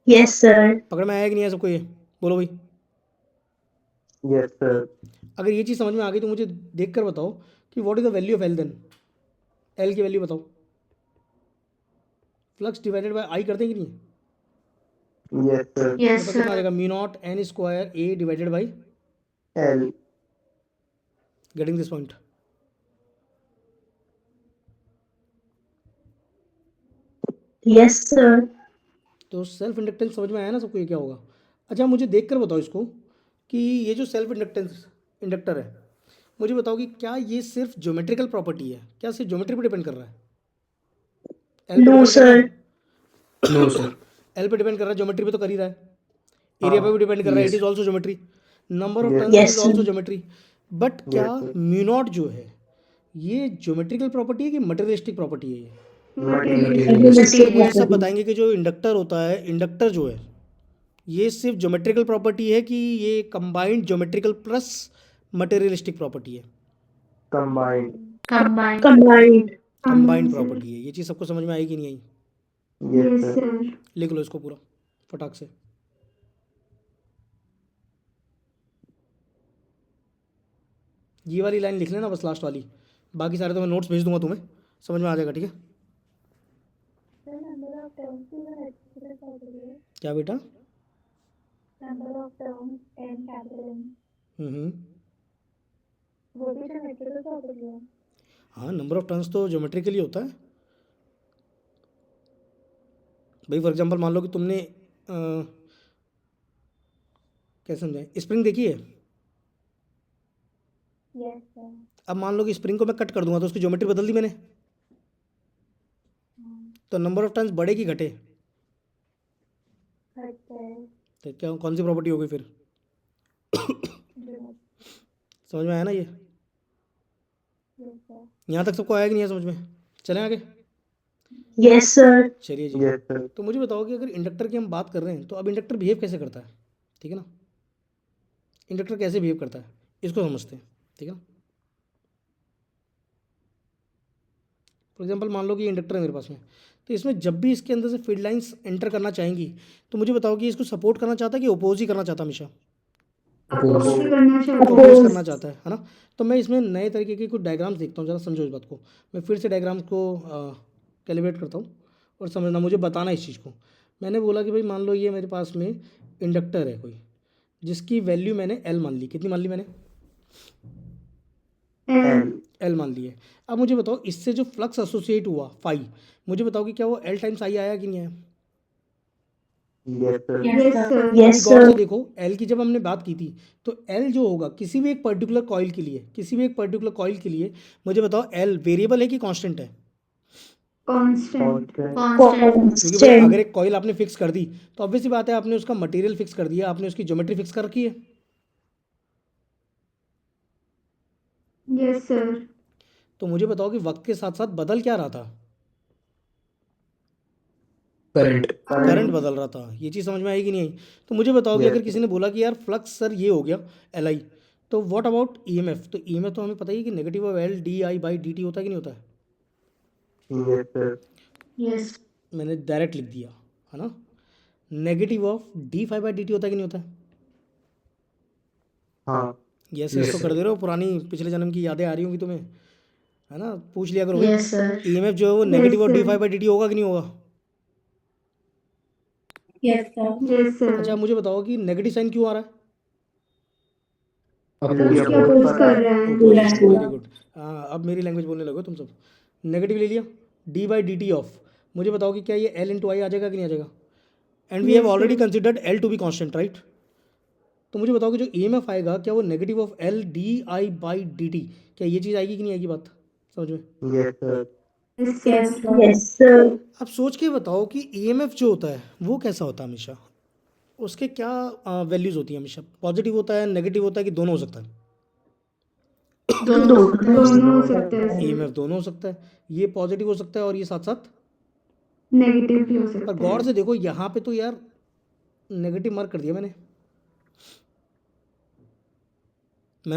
Yes sir. पकड़ में आया कि नहीं आया सबको? ये बोलो भाई। Yes, sir. अगर ये चीज़ समझ में आ गई तो मुझे देख कर बताओ कि what is the value of L then. L की वैल्यू बताओ। फ्लक्स डिवाइडेड बाय आई करते हैं कि नहीं? Yes, sir. Yes बताओ कितना आ sir. जाएगा? Mu naught N square A divided by, L. Getting this point? Yes sir. तो सेल्फ इंडक्टेंस समझ में आया ना सबको ये क्या होगा? अच्छा मुझे देख कर बताओ इसको कि ये जो सेल्फ इंडक्टेंस इंडक्टर है, मुझे बताओ कि क्या ये सिर्फ ज्योमेट्रिकल प्रॉपर्टी है? क्या सिर्फ ज्योमेट्री पे डिपेंड कर रहा है? एल पे नो डिपेंड कर रहा सर। है? No, sir. एल पे डिपेंड कर रहा है, ज्योमेट्री पे तो कर ही रहा है। एरिया पे भी डिपेंड कर रहा है, it Yes. Is also geometry. Number of Yes. Turns yes is also sir. Geometry. But क्या Yes, sir. म्यू नॉट जो है ये ज्योमेट्रिकल प्रॉपर्टी है कि मटेरियलिस्टिक प्रॉपर्टी है? ये Materialistic. तो मुझे सब बताएंगे कि जो इंडक्टर होता है, इंडक्टर जो है ये सिर्फ ज्योमेट्रिकल प्रॉपर्टी है कि ये combined geometrical plus materialistic property है? Combined. Combined. Combined. Combined sir. Property है। ये चीज़ सबको समझ में आई कि नहीं आई? Yes, Yes sir. sir. लिख लो इसको पूरा फटाक से। ये वाली लाइन लिख लेना बस, लास्ट वाली। बाकी सारे तो मैं नोट्स भेज दूंगा तुम्हें, समझ में आ जाएगा, ठीक है? क्या बेटा? Number of terms and capital N. हम्म। वो भी ज्योमेट्रिकल प्रॉपर्टी है। हाँ नंबर ऑफ टर्न्स तो ज्योमेट्रिकली होता है भाई। फॉर एग्जांपल मान लो कि तुमने कैसे समझाएं, स्प्रिंग देखी है? Yes sir. अब मान लो कि स्प्रिंग को मैं कट कर दूंगा तो उसकी ज्योमेट्री बदल दी मैंने, तो नंबर ऑफ टर्न्स बढ़े कि घटे? घटता है। तो क्या कौन सी प्रॉपर्टी हो गई फिर? समझ में आया ना ये? Yes sir. यहाँ तक सबको आया कि नहीं आया समझ में? चलें आगे? Yes sir. चलिए जी। Yes, sir. तो मुझे बताओ कि अगर इंडक्टर की हम बात कर रहे हैं तो अब इंडक्टर बिहेव कैसे करता है, ठीक है ना? इंडक्टर कैसे बिहेव करता है इसको समझते हैं, ठीक है ना? फॉर एग्जांपल मान लो कि ये इंडक्टर है मेरे पास में, तो इसमें जब भी इसके अंदर से फील्ड लाइंस एंटर करना चाहेंगी तो मुझे बताओ कि इसको सपोर्ट करना चाहता है कि ओपोज ही करना चाहता है? हमेशा Oppose ही करना चाहता हूँ। ओपोज करना चाहता है ना? तो मैं इसमें नए तरीके के कुछ डायग्राम्स देखता हूँ, ज़रा समझो इस बात को। मैं फिर से डायग्राम्स को कैलिब्रेट करता हूँ और समझना, मुझे बताना इस चीज़ को। मैंने बोला कि भाई मान लो ये मेरे पास में इंडक्टर है कोई, जिसकी वैल्यू मैंने एल मान ली। कितनी मान ली मैंने? L. एल मान ली है। अब मुझे बताओ इससे जो फ्लक्स एसोसिएट हुआ फाई, मुझे बताओ कि क्या वो एल टाइम्स आई आया कि नहीं आया? Yes, sir. Yes sir. अभी यस गौर से सर। देखो, एल की जब हमने बात की थी तो एल जो होगा किसी भी एक पर्टिकुलर कॉइल के लिए, किसी भी एक पर्टिकुलर कॉइल के लिए, मुझे बताओ एल वेरिएबल है कि कांस्टेंट है? Constant. Constant. क्योंकि भाई अगर कांस्टेंट। एक कॉइल आपने फिक्स कर दी तो ऑब्वियस सी बात है आपने उसका मटेरियल फिक्स कर दिया, आपने उसकी ज्योमेट्री फिक्स कर रखी है। Yes sir. तो मुझे बताओ कि वक्त के साथ साथ बदल क्या रहा था? Current. करंट बदल रहा था। ये चीज़ समझ में आई कि नहीं आई? तो मुझे बताओ कि Yes. अगर किसी ने बोला कि यार फ्लक्स सर ये हो गया एल आई, तो व्हाट अबाउट ईएमएफ? तो ईएमएफ तो हमें पता ही है कि negative of L D I by D T होता है कि नहीं होता है? Yes, sir. Yes. मैंने डायरेक्ट लिख दिया है ना। Negative of D phi by D T होता है कि नहीं होता है? हाँ. यस Yes, यस तो कर sir. दे रहे हो, पुरानी पिछले जन्म की यादें आ रही होंगी तुम्हें, है ना? पूछ लिया करो भाई। Yes sir. ईएमएफ जो है वो negative of sir. D phi by D T होगा कि नहीं होगा? Yes sir. Yes sir. अच्छा मुझे बताओ कि नेगेटिव साइन क्यों आ रहा है? Oppose उसकी oppose कर रहा है। Oppose, very good. अब मेरी लैंग्वेज बोलने लगो तुम सब। नेगेटिव ले लिया, D by D T of, मुझे बताओ कि क्या ये एल इंटू आई आ जाएगा कि नहीं आ जाएगा? And we have Yes, already sir. Considered L to be constant, right? तो मुझे बताओ कि जो ईएमएफ आएगा क्या वो negative of L D I by D T, क्या ये चीज़ आएगी कि नहीं आएगी? बात समझ में? Yes, sir. Yes sir. Yes sir. अब सोच के बताओ कि ईएमएफ जो होता है वो कैसा होता है हमेशा? उसके क्या वैल्यूज़ होती हैं हमेशा? पॉजिटिव होता है, नेगेटिव होता है कि दोनों हो सकता है? दोनों दोनों हो सकता है सर, ईएमएफ दोनों हो सकता है, ये पॉजिटिव हो सकता है और ये साथ साथ। नेगेटिव भी हो पर सकता गौर है। से देखो यहाँ पे तो यार नेगेटिव मार्क कर दिया मैंने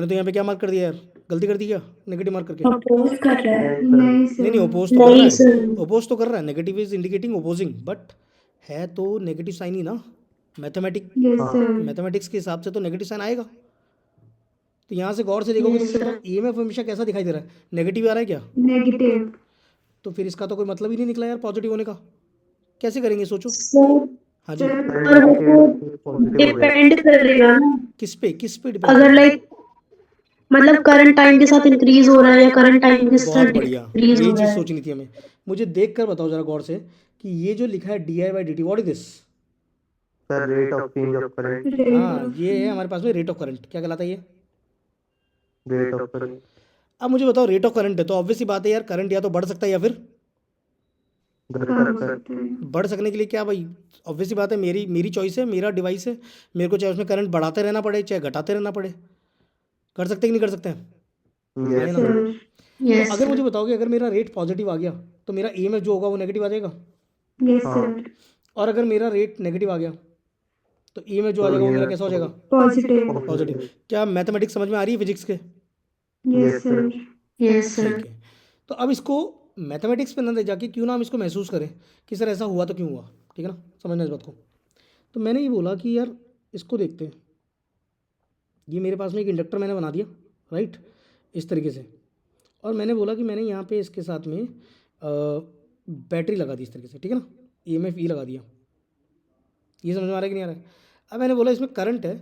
तो यहाँ पे क्या मार्क कर दिया यार? गलती कर दी क्या नेगेटिव मार्क करके? अपोज कर रहा है। नहीं नहीं सर, नहीं, ओपोज तो कर रहा नहीं है, सर। ओपोज तो कर रहा है, negative is indicating opposing, but है तो नेगेटिव साइन ही ना। यस हाँ। सर, मैथमेटिक्स के हिसाब से तो नेगेटिव साइन आएगा। तो यहाँ से गौर से देखोगे तो मुझे बताओ ईएमएफ हमेशा कैसा दिखाई दे रहा है? नेगेटिव आ रहा है क्या? नेगेटिव। तो फिर इसका तो कोई मतलब ही नहीं निकला यार पॉजिटिव होने का। कैसे करेंगे सोचो। सर हाँ जी, सर पर वो करंट पॉजिटिव हो जाएगा। डिपेंड करेगा ना, किस पे डिपेंड अगर करेगा? लाइक मतलब करंट टाइम के साथ इंक्रीज हो रहा है या करंट टाइम के बहुत साथ बढ़िया, डिक्रीज यही हो रहा चीज़ है। सोचनी थी हमें। मुझे देख कर बताओ जरा गौर से कि ये जो लिखा है di/dt, what is this? Sir rate of change of current. हाँ, ये है हमारे पास में रेट ऑफ करंट। क्या कहलाता है ये? Rate of current. अब मुझे बताओ, रेट ऑफ करंट है तो ऑब्वियस सी बात है यार, करंट या तो बढ़ सकता है या फिर घट कम हो सकता है। सकता है। बढ़ सकने के लिए क्या भाई, ऑब्वियस सी बात है, मेरी चॉइस है, मेरा डिवाइस है, मेरे को चाहे उसमें करंट बढ़ाते रहना पड़े चाहे घटाते रहना पड़े। कर सकते कि नहीं कर सकते हैं? हाँ या यस ना? सर। सर, तो अगर मुझे बताओगे अगर मेरा रेट पॉजिटिव आ गया तो मेरा ईएमएफ जो होगा वो नेगेटिव आ जाएगा, यस हाँ। सर, और अगर मेरा रेट नेगेटिव आ गया तो ईएमएफ जो आ तो जाएगा वो ये मेरा कैसा हो जाएगा? पॉजिटिव। पॉजिटिव। क्या मैथमेटिक्स समझ में आ रही है फिजिक्स के? यस सर, यस ठीक सर। है। तो अब इसको मैथमेटिक्स पे ना ले जाके क्यों ना हम इसको महसूस करें कि सर ऐसा हुआ तो क्यों हुआ। ठीक है ना, समझना इस बात को। तो मैंने ये बोला कि यार इसको देखते हैं, ये मेरे पास में एक इंडक्टर मैंने बना दिया, राइट, इस तरीके से। और मैंने बोला कि मैंने यहाँ पे इसके साथ में बैटरी लगा दी इस तरीके से, ठीक है ना, ईएमएफ ई लगा दिया। ये समझ में आ रहा है कि नहीं आ रहा है? अब मैंने बोला इसमें करंट है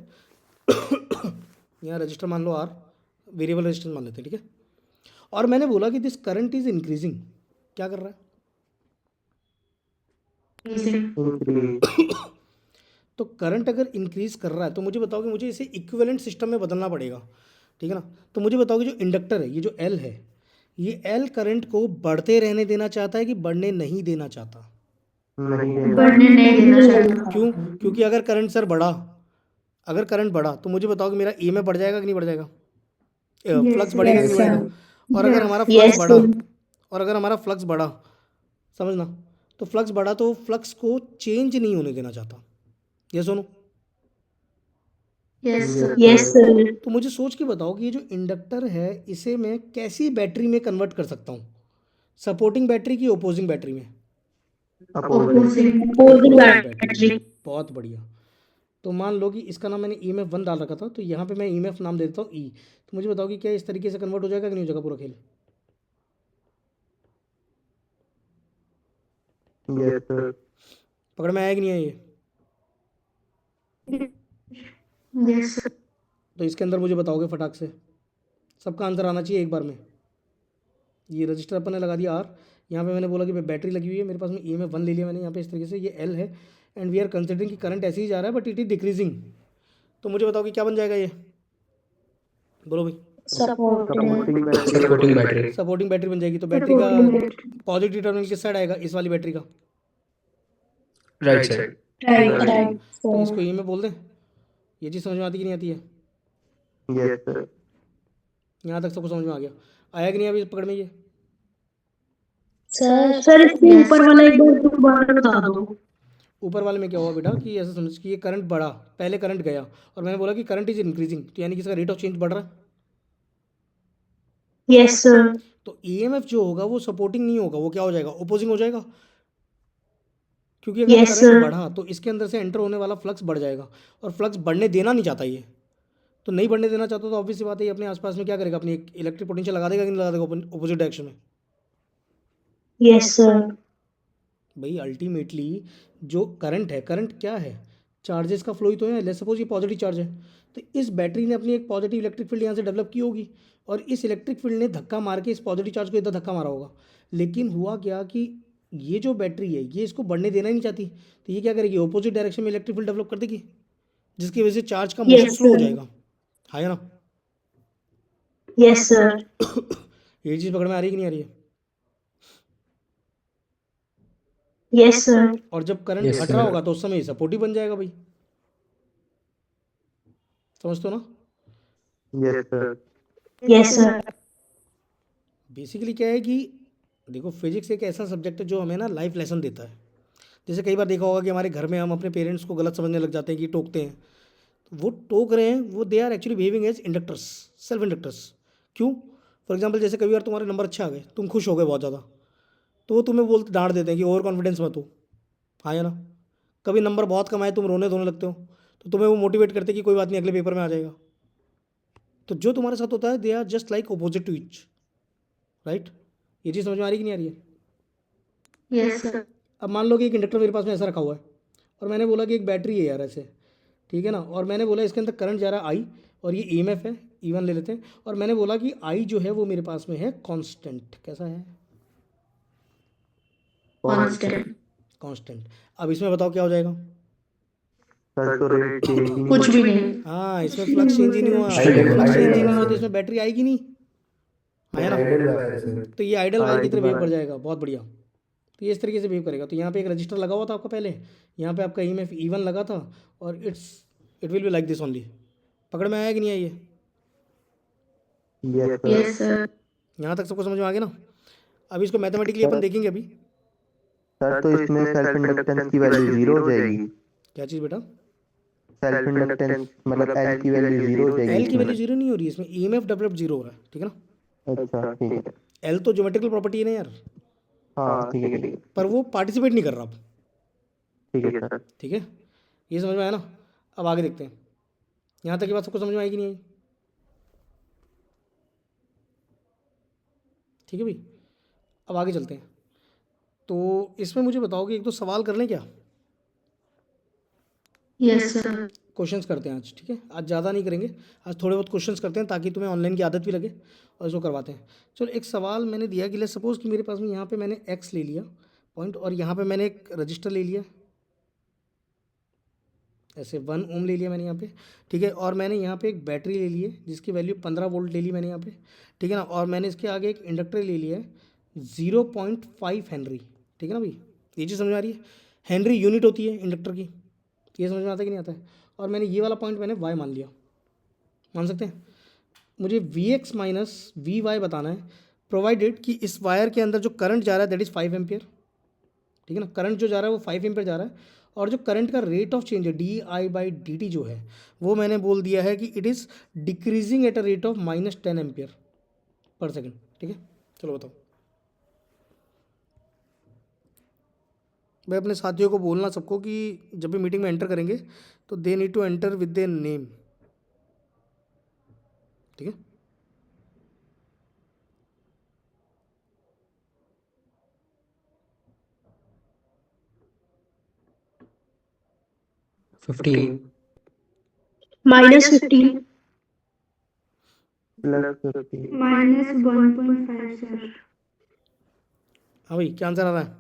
यहाँ रजिस्टर मान लो आर, वेरिएबल रजिस्टर मान लेते हैं, ठीक है। और मैंने बोला कि दिस करंट इज इंक्रीजिंग। क्या कर रहा है? इंक्रीज। तो करंट अगर इंक्रीज कर रहा है तो मुझे बताओ कि मुझे इसे इक्विवेलेंट सिस्टम में बदलना पड़ेगा, ठीक है ना। तो मुझे बताओ कि जो इंडक्टर है, ये जो एल है, ये एल करंट को बढ़ते रहने देना चाहता है कि बढ़ने नहीं देना चाहता? नहीं देगा। बढ़ने नहीं देना चाहता। क्यों? क्योंकि अगर करंट सर बढ़ा, अगर करंट बढ़ा तो मुझे बताओ कि मेरा ईएमएफ बढ़ जाएगा कि नहीं बढ़ जाएगा? फ्लक्स बढ़ेगा कि नहीं बढ़ेगा? और अगर हमारा फ्लक्स यस बढ़ा, सर। और अगर हमारा फ्लक्स बढ़ा, समझना, तो फ्लक्स बढ़ा तो फ्लक्स को चेंज नहीं होने देना चाहता। ये सुनो, यस सर। तो मुझे सोच के बताओ कि ये जो इंडक्टर है इसे मैं कैसी बैटरी में कन्वर्ट कर सकता हूँ? सपोर्टिंग बैटरी की ओपोजिंग बैटरी में? अपोजिंग। Opposing battery battery. में। बहुत बढ़िया। तो मान लो कि इसका नाम मैंने ईएमएफ 1 डाल रखा था, तो यहाँ पे मैं ईएमएफ नाम दे देता हूँ ई। तो मुझे बताओ कि क्या इस तरीके से कन्वर्ट हो जाएगा कि नहीं हो जाएगा पूरा खेल? Yes sir. पकड़ में आया कि नहीं आया ये? यस सर, तो इसके अंदर मुझे बताओगे फटाक से, सबका आंसर आना चाहिए एक बार में। ये रजिस्टर अपन ने लगा दिया आर, यहाँ पे मैंने बोला कि बैटरी लगी हुई है, मेरे पास में ईएमएफ 1 ले लिया मैंने यहाँ पे इस तरीके से, ये एल है, एंड वी आर कंसिडरिंग कि करंट ऐसे ही जा रहा है बट इट इज डिक्रीजिंग। तो मुझे बताओ कि क्या बन जाएगा ये? बोलो भाई। Supporting battery. Supporting battery. Supporting battery बन जाएगी। तो बैटरी का पॉजिटिव टर्मिनल किस साइड आएगा? इस वाली बैटरी का। Right side. राइट तो इसको ई में बोल दें। ये चीज़ समझ में आती कि नहीं आती है? Yes sir. यहाँ तक सबको समझ में आ गया? आया कि नहीं अभी पकड़ में ये? सर। सर इसके ऊपर वाला एक बार दोबारा बता दो। ऊपर वाले में क्या हुआ बेटा कि ऐसा समझ कि ये करंट बढ़ा, पहले करंट गया, और मैंने बोला कि करंट इज इंक्रीजिंग, तो यानी कि इसका रेट ऑफ चेंज बढ़ रहा है। Yes sir. तो ईएमएफ जो होगा वो सपोर्टिंग नहीं होगा, वो क्या हो जाएगा? ओपोजिंग हो जाएगा। क्योंकि अगर Yes, करंट sir. बढ़ा तो इसके अंदर से एंटर होने वाला फ्लक्स बढ़ जाएगा, और फ्लक्स बढ़ने देना नहीं चाहता ये। तो नहीं बढ़ने देना चाहता तो ऑब्वियस सी बात है ये अपने आसपास में क्या करेगा? अपनी एक इलेक्ट्रिक पोटेंशियल लगा देगा कि नहीं लगा देगा अपोजिट डायरेक्शन में? Yes sir. भाई अल्टीमेटली जो करंट है, करंट क्या है? चार्जेस का फ्लो ही तो है। लेट्स सपोज ये पॉजिटिव चार्ज है, तो इस बैटरी ने अपनी एक पॉजिटिव इलेक्ट्रिक फील्ड यहाँ से डेवलप की होगी, और इस इलेक्ट्रिक फील्ड ने धक्का मार के इस पॉजिटिव चार्ज को इधर धक्का मारा होगा। लेकिन हुआ क्या कि ये जो बैटरी है ये इसको बढ़ने देना ही नहीं चाहती, तो ये क्या करेगी? ऑपोजिट डायरेक्शन में इलेक्ट्रिक फील्ड डेवलप कर देगी, जिसकी वजह से चार्ज का मोशन Yes, स्लो हो sir. जाएगा। हाँ या ना? Yes sir. ये चीज़ पकड़ में आ रही है कि नहीं आ रही है? Yes sir. और जब करंट Yes, घट रहा sir. होगा तो उस समय सपोर्टिव बन जाएगा भाई। समझते हो ना? Yes, sir. Yes, sir. Basically क्या है कि देखो, फिजिक्स एक ऐसा सब्जेक्ट है जो हमें ना लाइफ लेसन देता है। जैसे कई बार देखा होगा कि हमारे घर में हम अपने पेरेंट्स को गलत समझने लग जाते हैं कि टोकते हैं, तो वो टोक रहे हैं, वो they are actually behaving as inductors, self inductors. क्यों? फॉर एग्जाम्पल, जैसे कई बार तुम्हारे नंबर अच्छे आ गए, तुम खुश हो गए बहुत ज़्यादा, तो वो तुम्हें बोलते डांट देते हैं कि ओवर कॉन्फिडेंस मत हो। हाँ या ना? कभी नंबर बहुत कम आए, तुम रोने धोने लगते हो, तो तुम्हें वो मोटिवेट करते हैं कि कोई बात नहीं, अगले पेपर में आ जाएगा। तो जो तुम्हारे साथ होता है, they are just like opposite to each, right? ये चीज़ समझ में आ रही कि नहीं आ रही है? Yes, sir. अब मान लो कि एक इंडक्टर मेरे पास में ऐसा रखा हुआ है, और मैंने बोला कि एक बैटरी है यार ऐसे, ठीक है ना, और मैंने बोला इसके अंदर करंट जा रहा है आई, और ये EMF है, E1 ले लेते हैं, और मैंने बोला कि आई जो है वो मेरे पास में है कांस्टेंट। कैसा है? Constant. कांस्टेंट। अब इसमें बताओ क्या हो जाएगा? सर तो रेट चेंज ही कुछ भी नहीं. हाँ, इसमें फ्लक्स चेंज ही नहीं हुआ। Idle, फ्लक्स चेंज ही idle नहीं हुआ तो है। इसमें बैटरी आएगी नहीं, है ना? आइडल वायर है सर। तो ये आइडल वायर की तरह बिहेव कर नहीं। जाएगा। बहुत बढ़िया। तो ये इस तरीके से बिहेव करेगा। तो यहाँ पे एक रजिस्टर लगा हुआ था आपका पहले, यहाँ पे आपका EMF E1 लगा था, और it will be like this only. पकड़ में आया कि नहीं आया ये? Yes, sir. Yes, sir. यहाँ तक सबको समझ में आ गया ना? अब इसको मैथमेटिकली अपन देखेंगे अभी। सर तो इसमें सेल्फ इंडक्टेंस की वैल्यू 0 हो जाएगी। क्या चीज़ बेटा? सेल्फ इंडक्टेंस मतलब L की वैल्यू 0 हो जाएगी एल की इसमें। वैल्यू जीरो नहीं हो रही है इसमें, EMF डेवलप जीरो हो रहा है, ठीक है ना? अच्छा ठीक है। एल तो ज्योमेट्रिकल प्रॉपर्टी है ना यार, हाँ ठीक है पर वो पार्टिसिपेट नहीं कर रहा अब, ठीक है सर। ठीक है? ये समझ में आया ना? अब आगे देखते हैं। यहाँ तक की बात सबको समझ में आएगी नहीं आई? ठीक है भाई, अब आगे चलते हैं। तो इसमें मुझे बताओ कि एक दो सवाल कर लें क्या? Yes, sir. क्वेश्चंस करते हैं आज, ठीक है? आज ज़्यादा नहीं करेंगे, आज थोड़े बहुत क्वेश्चंस करते हैं ताकि तुम्हें ऑनलाइन की आदत भी लगे, और इसको करवाते हैं। चलो, एक सवाल मैंने दिया कि लेट्स सपोज कि मेरे पास में यहाँ पे मैंने x ले लिया पॉइंट, और यहाँ पे मैंने एक रजिस्टर ले लिया, ऐसे 1 ओम ले लिया मैंने यहाँ पे, ठीक है? और मैंने यहाँ पे एक बैटरी ले ली है जिसकी वैल्यू 15 वोल्ट ले ली मैंने यहाँ पे, ठीक है ना? और मैंने इसके आगे एक इंडक्टर ले लिया है 0.5 हेनरी, ठीक है ना भाई? ये चीज़ समझ में आ रही है? हेनरी यूनिट होती है इंडक्टर की, ये समझ में आता है कि नहीं आता है? और मैंने ये वाला पॉइंट मैंने y मान लिया, मान सकते हैं? मुझे Vx माइनस Vy बताना है, प्रोवाइडेड कि इस वायर के अंदर जो करंट जा रहा है दैट इज़ 5 एम्पियर, ठीक है ना? करंट जो जा रहा है वो 5 एम्पियर जा रहा है, और जो करंट का रेट ऑफ चेंज है di/dt जो है वो मैंने बोल दिया है कि it is decreasing at a rate of -10 ampere per second, ठीक है? चलो बताओ भाई, अपने साथियों को बोलना सबको कि जब भी मीटिंग में एंटर करेंगे तो they need to enter with their name, ठीक है? $15. -15. प्लस 50। -1.5 sir. हाँ भाई, क्या आंसर आ रहा है?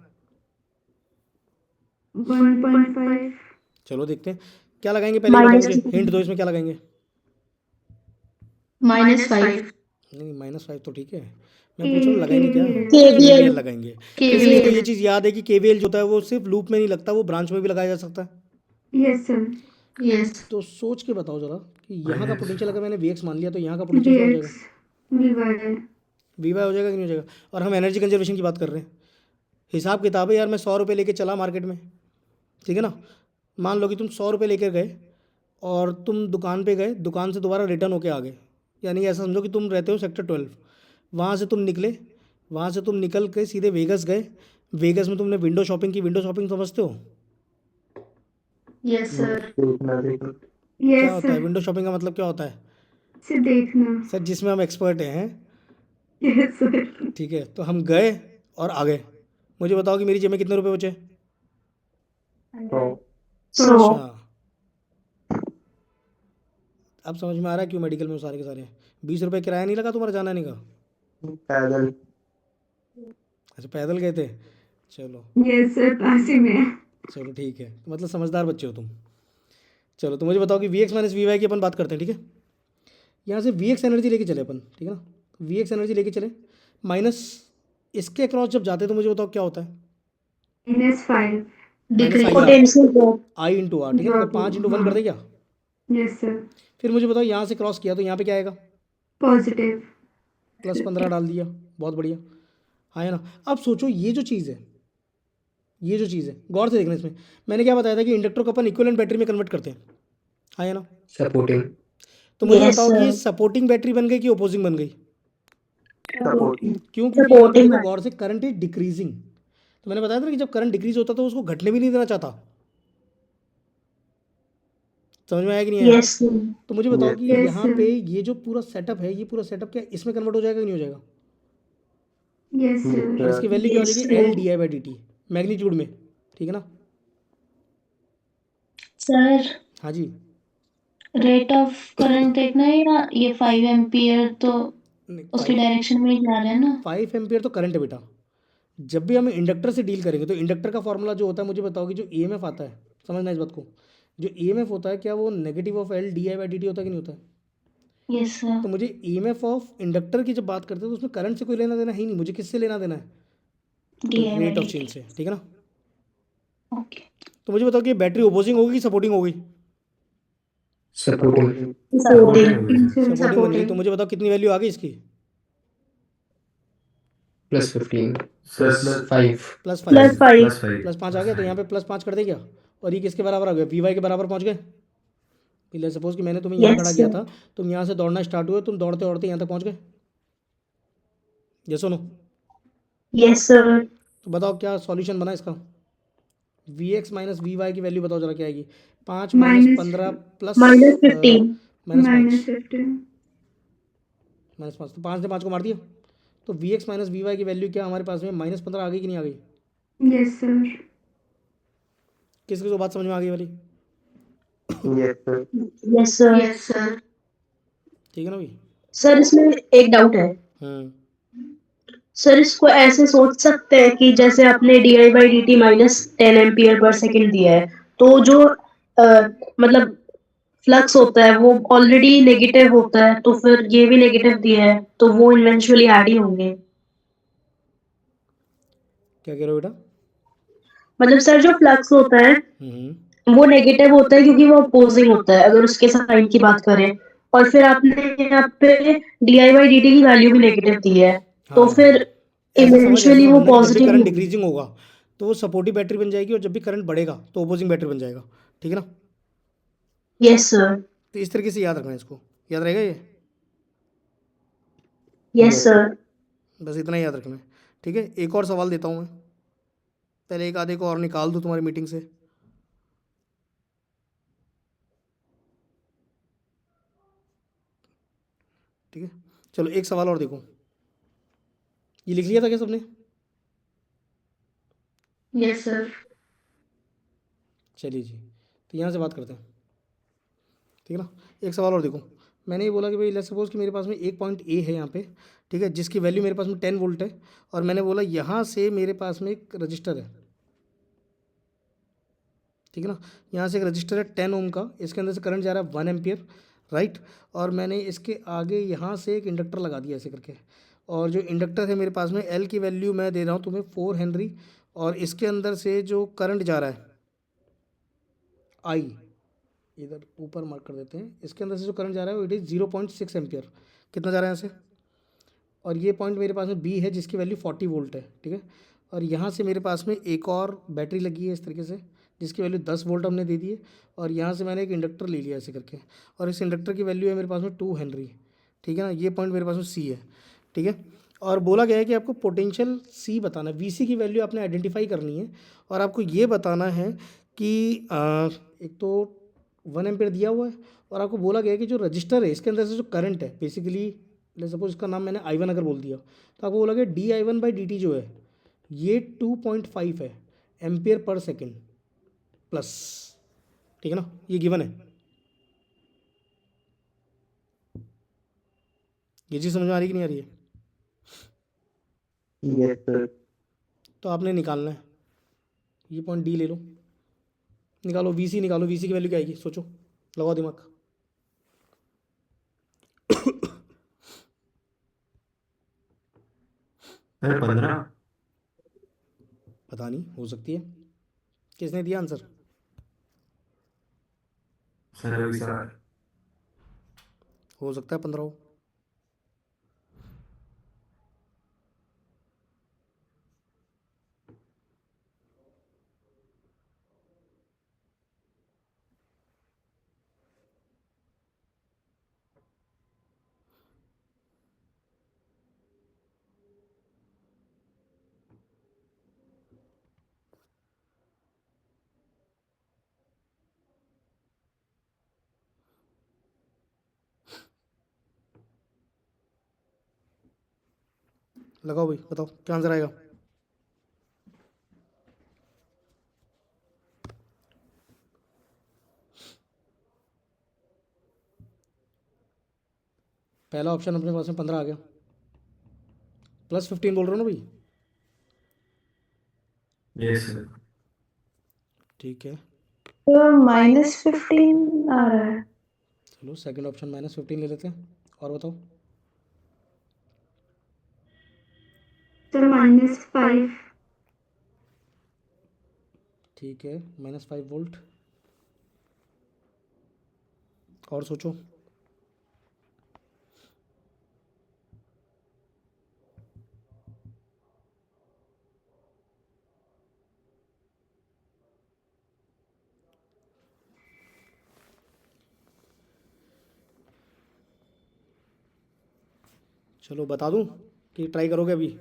1.5. चलो देखते हैं क्या लगाएंगे। पहले ये बताओ, मुझे हिंट दो, इसमें क्या लगाएंगे? -5. नहीं, -5 तो ठीक है, मैं पूछ रहा हूँ लगाएंगे क्या? KVL. KVL लगाएंगे। इसलिए KVL. तो ये चीज़ याद है कि KVL जो होता है वो सिर्फ लूप में नहीं लगता, वो ब्रांच में भी लगाया जा सकता है। Yes sir. Yes. तो सोच के बताओ जरा कि यहाँ का पोटेंशियल अगर मैंने Vx मान लिया तो यहाँ का पोटेंशियल क्या हो Vx. जाएगा? Vy. Vy हो जाएगा कि नहीं हो जाएगा? और हम एनर्जी कंजर्वेशन की बात कर रहे हैं, हिसाब किताब है यार। मैं 100 रुपये लेके चला मार्केट में, ठीक है ना? मान लो कि तुम 100 रुपये लेकर गए और तुम दुकान पे गए, दुकान से दोबारा रिटर्न होके आ गए, यानी ऐसा समझो कि तुम रहते हो सेक्टर 12, वहाँ से तुम निकले, वहाँ से तुम निकल के सीधे वेगस गए, वेगस में तुमने विंडो शॉपिंग की। विंडो शॉपिंग समझते हो? Yes, sir. देखना देखना। क्या Yes होता है sir. विंडो शॉपिंग का मतलब? क्या होता है से देखना. सर? जिसमें हम एक्सपर्ट हैं। Yes sir. ठीक है, तो हम गए और आ गए। मुझे बताओ कि मेरी जेब में कितने रुपए बचे? तो 100. अच्छा, अब समझ में आ रहा है क्यों मेडिकल में वो सारे के सारे 20 रुपये किराया नहीं लगा तुम्हारा जाने आने का? पैदल। अच्छा, पैदल गए थे। चलो Yes sir. पास ही में. चलो ठीक है, तो मतलब समझदार बच्चे हो तुम। चलो, तो मुझे बताओ कि Vx माइनस Vy की अपन बात करते हैं, ठीक है? यहाँ से Vx एनर्जी लेके चले अपन, ठीक है ना? Vx एनर्जी लेके चले, माइनस इसके अक्रॉस जब जाते हैं तो मुझे बताओ क्या होता है? -5. Minus Potential drop. I into R, ठीक है ना? तो 5 × 1 कर दे क्या? Yes sir. फिर मुझे बताओ यहाँ से क्रॉस किया तो यहाँ पे क्या आएगा? पॉजिटिव। +15 डाल दिया, बहुत बढ़िया। हाँ है ना? अब सोचो ये जो चीज़ है, ये जो चीज़ है, गौर से देखना इसमें। मैंने क्या बताया था कि इंडक्टर को अपन इक्विवेलेंट बैटरी में कन्वर्ट करते हैं, हाँ है ना? Supporting. तो मुझे Yes, बताओ कि ये sir. सपोर्टिंग बैटरी बन गई कि ओपोजिंग बन गई? सपोर्टिंग। क्यों? क्योंकि यहाँ पे Supporting देखो गौर से, करंट इज डिक्रीजिंग। तो मैंने बताया था ना कि जब करंट डिक्रीज होता तो उसको घटने भी नहीं देना चाहता। समझ में आया कि नहीं आया? Yes, sir. तो मुझे बताओ कि Yes, यहाँ sir. पे ये जो पूरा सेटअप है, ये पूरा सेटअप क्या इसमें कन्वर्ट हो जाएगा कि नहीं हो जाएगा? Yes Yes, sir. और इसकी sir. वैल्यू क्या हो Yes, जाएगी? sir. LdI/dt मैग्नीट्यूड में, ठीक है ना? सर हाँ जी। रेट ऑफ करंट देखना है या ये 5 एम्पियर तो उसकी डायरेक्शन में ही जा रहा है ना? 5 एम्पियर तो करंट है बेटा। जब भी हम इंडक्टर से डील करेंगे तो इंडक्टर का फॉर्मूला जो होता है, मुझे बताओ कि जो EMF आता है, समझना इस बात को, जो EMF होता है क्या वो नेगेटिव ऑफ LdI/dt होता है कि नहीं होता है? Yes sir. तो मुझे EMF ऑफ इंडक्टर की जब बात करते हैं तो उसमें करंट से कोई लेना देना है ही नहीं, मुझे किससे लेना देना है? रेट ऑफ चेंज से, ठीक है ना? ओके। तो मुझे बताओ कि बैटरी ओपोजिंग होगी कि सपोर्टिंग होगी? Supporting. सपोर्टिंग। सपोर्टिंग बन गई। तो मुझे बताओ कितनी वैल्यू आ गई इसकी? +15. +5. +5। +5। +5 आ गया, तो यहाँ पे +5 कर दे क्या? और ये किसके बराबर आ गया? VY के बराबर पहुँच गए। पहले सपोज कि मैंने तुम्हें यहाँ Yes, खड़ा किया sir. था, तुम यहाँ से दौड़ना स्टार्ट हुए, तुम दौड़ते दौड़ते यहाँ तक पहुँच गए। ये सुनो, यस सर। तो बताओ क्या सॉल्यूशन बना इसका? VX माइनस VY की वैल्यू बताओ जरा क्या आएगी? 5 - 15 प्लस -15। -5 15। -5, तो 5 ने 5 को मार दिया। तो VX माइनस VY की वैल्यू क्या हमारे पास में? -15 आ गई कि नहीं आ गई? Yes sir. किस किस को बात समझ में आ गई वाली? Yes, sir. Yes sir. Yes sir. ठीक है ना भाई? सर इसमें एक डाउट है। हम्म सर इसको ऐसे सोच सकते हैं कि जैसे आपने di/dt -10 एम्पियर पर सेकंड दिया है, तो जो मतलब फ्लक्स होता है वो ऑलरेडी नेगेटिव होता है, तो फिर ये भी नेगेटिव दिया है तो वो इवेंचुअली ऐड ही होंगे। क्या कह रहे हो बेटा? मतलब सर जो फ्लक्स होता है वो नेगेटिव होता है क्योंकि वो अपोजिंग होता है अगर उसके साइन की बात करें, और फिर आपने यहाँ पे di/dt की वैल्यू भी नेगेटिव दी है, तो हाँ, फिर ऐसे समझ, ऐसे इवेंचुअली वो समझना कि जब भी पॉजिटिव करंट होगी। डिक्रीजिंग होगा तो वो सपोर्टिव बैटरी बन जाएगी, और जब भी करंट बढ़ेगा तो ओपोजिंग बैटरी बन जाएगा, ठीक है ना? Yes sir. तो इस तरीके से याद रखना है इसको, याद रहेगा ये? Yes sir. बस इतना ही याद रखना है, ठीक है? एक और सवाल देता हूँ मैं, पहले एक आधे को और निकाल दूँ तुम्हारी मीटिंग से। ठीक है, चलो एक सवाल और देखो। ये लिख लिया था क्या सबने? Yes sir. चलिए जी, तो यहाँ से बात करते हैं, ठीक है ना? एक सवाल और देखो। मैंने ये बोला कि भाई लेट्स सपोज कि मेरे पास में एक पॉइंट A है यहाँ पे, ठीक है, जिसकी वैल्यू मेरे पास में 10 वोल्ट है, और मैंने बोला यहाँ से मेरे पास में एक रजिस्टर है, ठीक है ना? यहाँ से एक रजिस्टर है 10 ओम का, इसके अंदर से करंट जा रहा है 1 एम्पियर, राइट? और मैंने इसके आगे यहाँ से एक इंडक्टर लगा दिया ऐसे करके, और जो इंडक्टर है मेरे पास में L की वैल्यू मैं दे रहा हूँ तुम्हें 4 हेनरी, और इसके अंदर से जो करंट जा रहा है I, इधर ऊपर मार्क कर देते हैं, इसके अंदर से जो करंट जा रहा है वो इट इज़ 0.6 एम्पियर। कितना जा रहा है यहाँ से? और ये पॉइंट मेरे पास में B है जिसकी वैल्यू 40 वोल्ट है, ठीक है? और यहाँ से मेरे पास में एक और बैटरी लगी है इस तरीके से, जिसकी वैल्यू 10 वोल्ट हमने दे दी है, और यहाँ से मैंने एक इंडक्टर ले लिया ऐसे करके, और इस इंडक्टर की वैल्यू है मेरे पास में 2 हेनरी, ठीक है ना? ये पॉइंट मेरे पास में C है, ठीक है? और बोला गया है कि आपको पोटेंशियल C बताना है, VC की वैल्यू आपने आइडेंटिफाई करनी है, और आपको ये बताना है कि एक तो 1 एम्पियर दिया हुआ है, और आपको बोला गया है कि जो रजिस्टर है इसके अंदर से जो करंट है बेसिकली, लेट्स सपोज इसका नाम मैंने I1 अगर बोल दिया, तो आपको बोला गया di1/dt जो है ये 2.5 है एम्पियर पर सेकेंड प्लस, ठीक है ना? ये गिवन है। ये चीज़ समझ में आ रही कि नहीं आ रही है? Yes, sir. तो आपने निकालना है, ये पॉइंट D ले लो, निकालो VC, निकालो VC की वैल्यू क्या आएगी, सोचो, लगाओ दिमाग। सर 15। पता नहीं, हो सकती है। किसने दिया आंसर? Sir Ravi sir. हो सकता है 15 हो। लगाओ भाई, बताओ क्या आंसर आएगा। पहला ऑप्शन अपने पास में 15 आ गया, +15 बोल रहे हो ना भाई। Yes sir. ठीक है, तो -15 आ रहा है। चलो सेकंड ऑप्शन -15 ले लेते हैं। और बताओ। सर -5। ठीक है, -5 वोल्ट। और सोचो। चलो बता दूं कि ट्राई करोगे अभी।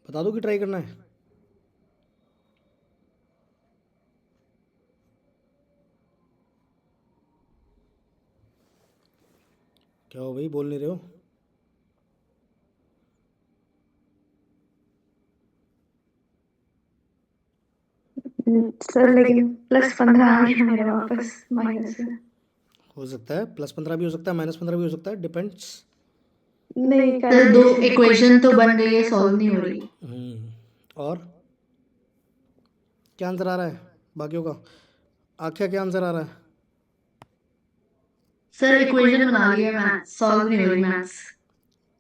बता दो कि ट्राई करना है। क्या हो भाई, बोल नहीं रहे हो। सर लेकिन +15 आ गया मेरे वापस माइनस से। हो सकता है +15 भी हो सकता है, -15 भी हो सकता है, डिपेंड्स। नहीं सर दो कैलकुलेशन इक्वेशन तो बन गई है, सॉल्व नहीं हो रही। और क्या आंसर आ रहा है बाकियों का। आख्या क्या आंसर आ रहा है। सर इक्वेशन बना ली है, मैथ्स सॉल्व नहीं हो रही। मैथ्स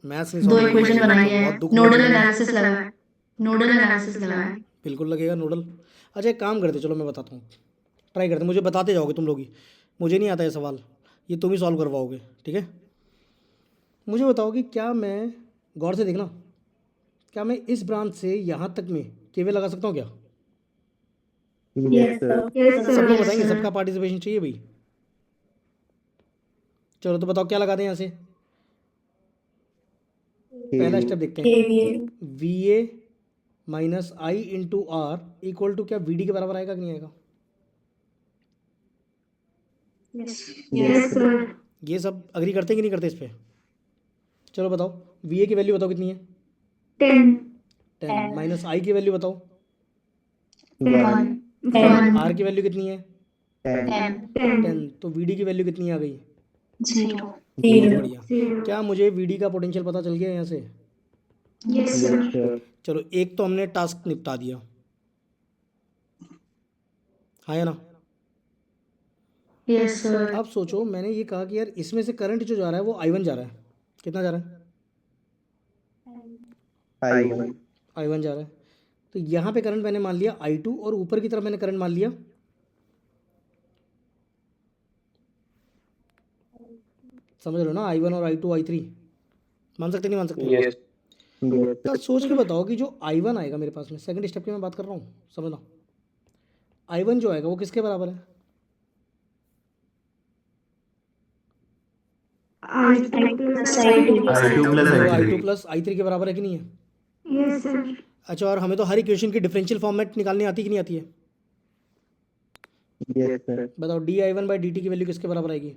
मैथ्स नहीं दो सॉल्व होगी इक्वेशन भाई, बनाई तो है, बहुत दुख हुआ नोडल जीवन में। एनालिसिस लगा है, नोडल एनालिसिस लगा है। बिल्कुल लगेगा नोडल। अच्छा एक काम करते, चलो मैं बताता हूँ, ट्राई करते, मुझे बताते जाओगे तुम लोग ही। मुझे नहीं आता ये सवाल, ये तुम ही सॉल्व करवाओगे, ठीक है। मुझे बताओ कि क्या मैं, गौर से देखना, क्या मैं इस ब्रांच से यहाँ तक में केवल लगा सकता हूँ क्या। Yes sir. यस सब सर। लोग बताएंगे, सबका पार्टिसिपेशन चाहिए भाई। चलो तो बताओ क्या लगा दें यहाँ से। पहला स्टेप देखते हैं। VA -I/R इक्वल टू क्या VD के बराबर आएगा कि नहीं आएगा। Yes sir. ये सब अग्री करते हैं कि नहीं करते इस पे। चलो बताओ, VA की वैल्यू बताओ कितनी है। 10 10 -I की वैल्यू बताओ। 1 वन R की वैल्यू कितनी है। 10 10 तो VD की वैल्यू कितनी आ गई। 0। बहुत बढ़िया। क्या मुझे VD का पोटेंशियल पता चल गया यहाँ से। Yes yes sir. सर। चलो एक तो हमने टास्क निपटा दिया, हाँ या ना। Yes sir. अब सोचो, मैंने ये कहा कि यार इसमें से करंट जो जा रहा है वो I1 जा रहा है। कितना जा रहा है। I1 I1 जा रहा है। तो यहाँ पे करंट मैंने मान लिया I2 और ऊपर की तरफ मैंने करंट मान लिया, समझ रहे हो ना, I1 और I2 I3। मान सकते नहीं मान सकते। यस तो सोच के बताओ कि जो I1 आएगा मेरे पास में, सेकंड स्टेप की मैं बात कर रहा हूँ, समझना। I1 जो आएगा वो किसके बराबर है। I2 plus I2 I3। Plus तो I3। I2 + I3 के बराबर है कि नहीं है। Yes sir. अच्छा, और हमें तो हर इक्वेशन की डिफरेंशियल फॉर्मेट निकालनी आती कि नहीं आती है। Yes sir. बताओ dI1/dt की वैल्यू किसके बराबर आएगी।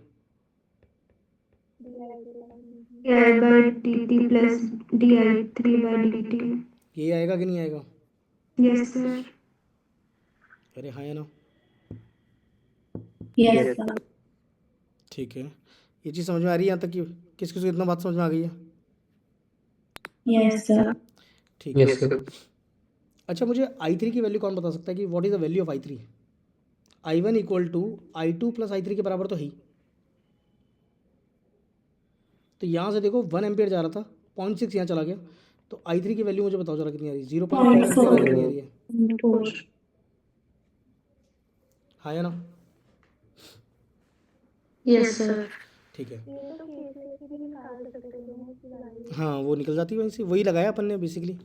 di/dt plus di3/dt। ये आएगा कि नहीं आएगा। Yes sir. अरे हाँ या ना। Yes sir. ठीक है, ये चीज़ समझ में आ रही है यहाँ तक कि किस किस को इतना बात समझ में आ गई है। Yes sir. ठीक है। Yes, sir. अच्छा, मुझे I3 की वैल्यू कौन बता सकता है कि what is the value of I3? I1 equal to I2 plus I3 के बराबर तो है ही। तो यहाँ से देखो 1 एम्पियर जा रहा था, 0.6 यहाँ चला गया, तो I3 की वैल्यू मुझे बताओ जरा कितनी आ रही है? 0.4 एम्पियर आ रही है, कितनी आ रही है? 4. हाँ या ना? Yes, sir. ठीक है, ये तो केसेस की भी निकाल सकते हैं दोनों की वैल्यू। हाँ वो निकल जाती है वहीं से, वही लगाया अपन ने बेसिकली।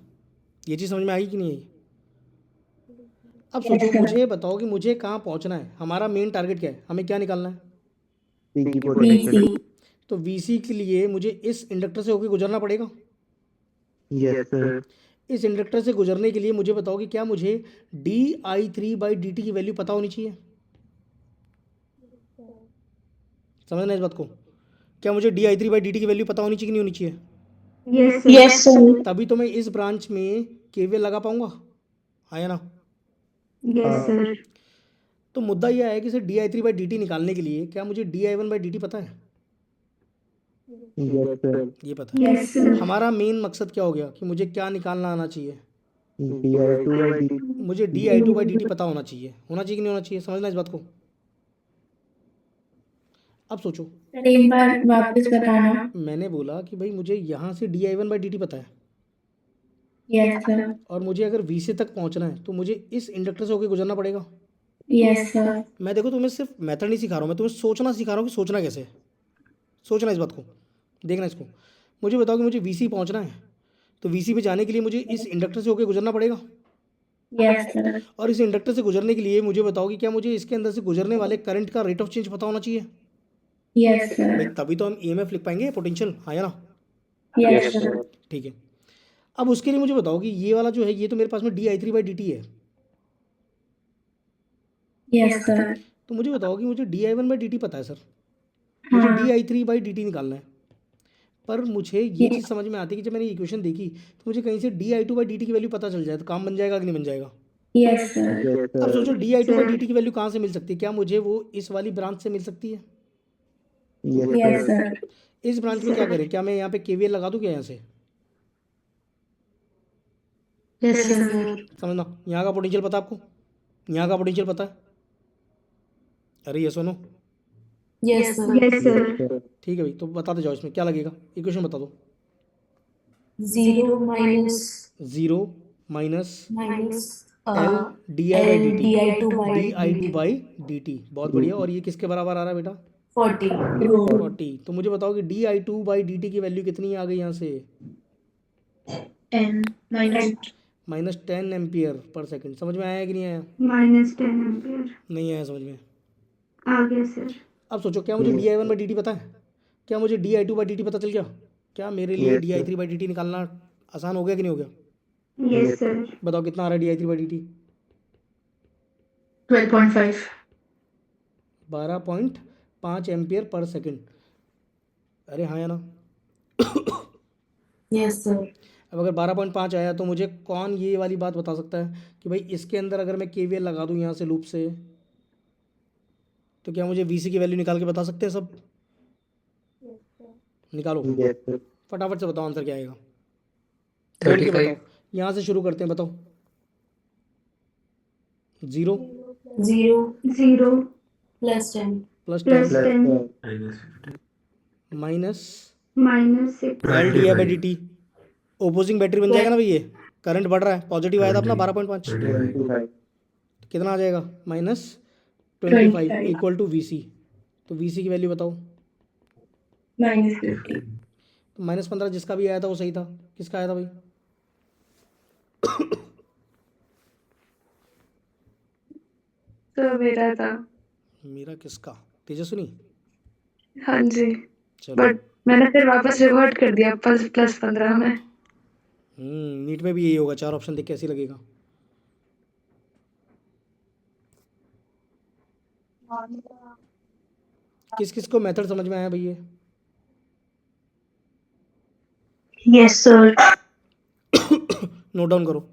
ये चीज़ समझ में आई कि नहीं आई? अब सोचो, मुझे बताओ कि मुझे कहाँ पहुँचना है, हमारा मेन टारगेट क्या है, हमें क्या निकालना है? Peaky potential. BC. तो VC के लिए मुझे इस इंडक्टर से होकर गुजरना पड़ेगा। Yes sir. इस इंडक्टर से गुजरने के लिए मुझे बताओ कि क्या मुझे di3/dt की वैल्यू पता होनी चाहिए? समझना इस बात को, क्या मुझे di3/dt की वैल्यू पता होनी चाहिए कि नहीं होनी चाहिए? Yes sir. तभी तो मैं इस ब्रांच में केवीएल लगा पाऊंगा, हाँ या ना? Yes, sir. तो मुद्दा यह है कि सर di3/dt निकालने के लिए क्या मुझे di1/dt पता है? Yes sir. ये पता है। Yes, sir. हमारा मेन मकसद क्या हो गया कि मुझे क्या निकालना आना चाहिए? di2/dt। मुझे di2/dt पता होना चाहिए, होना चाहिए कि नहीं होना चाहिए? समझना इस बात को। अब सोचो, एक बार वापस बताना. मैंने बोला कि भाई मुझे यहाँ से di1/dt पता है, Yes, sir. और मुझे अगर VC तक पहुँचना है तो मुझे इस इंडक्टर से होकर गुजरना पड़ेगा। Yes, sir. मैं देखो तुम्हें सिर्फ मेथड नहीं सिखा रहा हूँ, मैं तुम्हें सोचना सिखा रहा हूँ कि सोचना कैसे है। सोचना इस बात को, देखना इसको। मुझे बताओ कि मुझे VC पहुँचना है, तो VC पे जाने के लिए मुझे इस इंडक्टर से होकर गुजरना पड़ेगा, Yes, sir. और इस इंडक्टर से गुजरने के लिए मुझे बताओ कि क्या मुझे इसके अंदर से गुजरने वाले करंट का रेट ऑफ चेंज पता होना चाहिए? Yes, भाई sir. तभी तो हम EMF लिख पाएंगे, पोटेंशियल, हाँ या ना? Yes, sir. ठीक है। अब उसके लिए मुझे बताओ कि ये वाला जो है, ये तो मेरे पास में di3/dt है, Yes, sir. तो मुझे बताओ कि मुझे di1/dt पता है सर, मुझे di3/dt निकालना है। पर मुझे ये चीज़ समझ में आती है कि जब मैंने इक्वेशन देखी तो मुझे कहीं से di2/dt की वैल्यू पता चल जाए तो काम बन जाएगा कि नहीं बन जाएगा? Yes, sir. यस अब सर। सोचो di2/dt की वैल्यू कहाँ से मिल सकती है? क्या मुझे वो इस वाली ब्रांच से मिल सकती है? Yes Yes, sir. sir. इस ब्रांच में क्या करें, क्या मैं यहाँ पे KVL लगा दूँ क्या यहाँ से? Yes, sir. समझना, यहाँ का पोटेंशियल पता है आपको, यहाँ का पोटेंशियल पता है? अरे ये सुनो, Yes, sir. Yes, sir. ठीक है भाई, तो बताते जाओ इसमें क्या लगेगा, इक्वेशन बता दो। 0 minus 0 minus L uh, di/dt, di2/dt. di2/dt, बहुत बढ़िया। और ये किसके बराबर आ रहा है बेटा? 40. 40। तो मुझे बताओ कि di2/dt की वैल्यू कितनी आ गई यहाँ से? 10 माइनस 10 एम्पियर पर सेकंड। समझ में आया कि नहीं आया? -10 ampere. नहीं आया समझ में? आ गया सर. अब सोचो, क्या मुझे di1/dt पता है? क्या मुझे di2/dt पता चल गया? क्या मेरे लिए di3/dt निकालना आसान हो गया कि नहीं हो गया? Yes, sir. बताओ कितना आ रहा है di3/dt? 12.5. 12.5 ampere per second. अरे हाँ या ना? Yes, sir. अब अगर 12.5 आया तो मुझे कौन ये वाली बात बता सकता है कि भाई इसके अंदर अगर मैं KVL लगा दूँ यहाँ से लूप से, तो क्या मुझे VC की वैल्यू निकाल के बता सकते हैं सब? निकालो यस सर। फटाफट से, बताओ आंसर क्या आएगा, बोल के 35. बताओ। यहाँ से शुरू करते हैं, बताओ। 0 0 plus 10. Plus Plus 10 10 minus -6. L di/dt, opposing battery बन जाएगा ना भाई, ये करंट बढ़ रहा है, पॉजिटिव आया था अपना 12.5, 25। कितना आ जाएगा? -25 इक्वल टू VC। तो VC की वैल्यू बताओ। -50. तो -15 जिसका भी आया था वो सही था, किसका आया था भाई? तो मेरा था. मेरा किसका? तेजस्विनी? हाँ जी. चलो, बट मैंने फिर वापस रिवर्ट कर दिया +15 में. नीट में भी यही होगा, 4 ऑप्शन देख कैसी लगेगा? किस किस को मेथड समझ में आया भैया? Yes sir. नोट डाउन करो।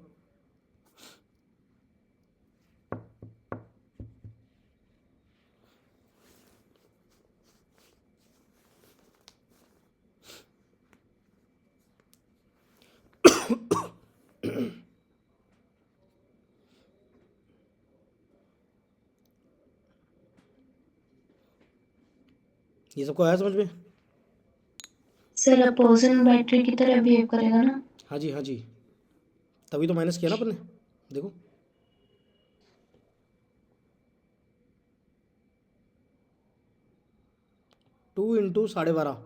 ये सबको आया समझ में? सर अपोजिंग बैटरी की तरह बिहेव करेगा ना? हाँ जी, हाँ जी, तभी तो माइनस किया ना अपन ने। देखो टू इंटू 12.5,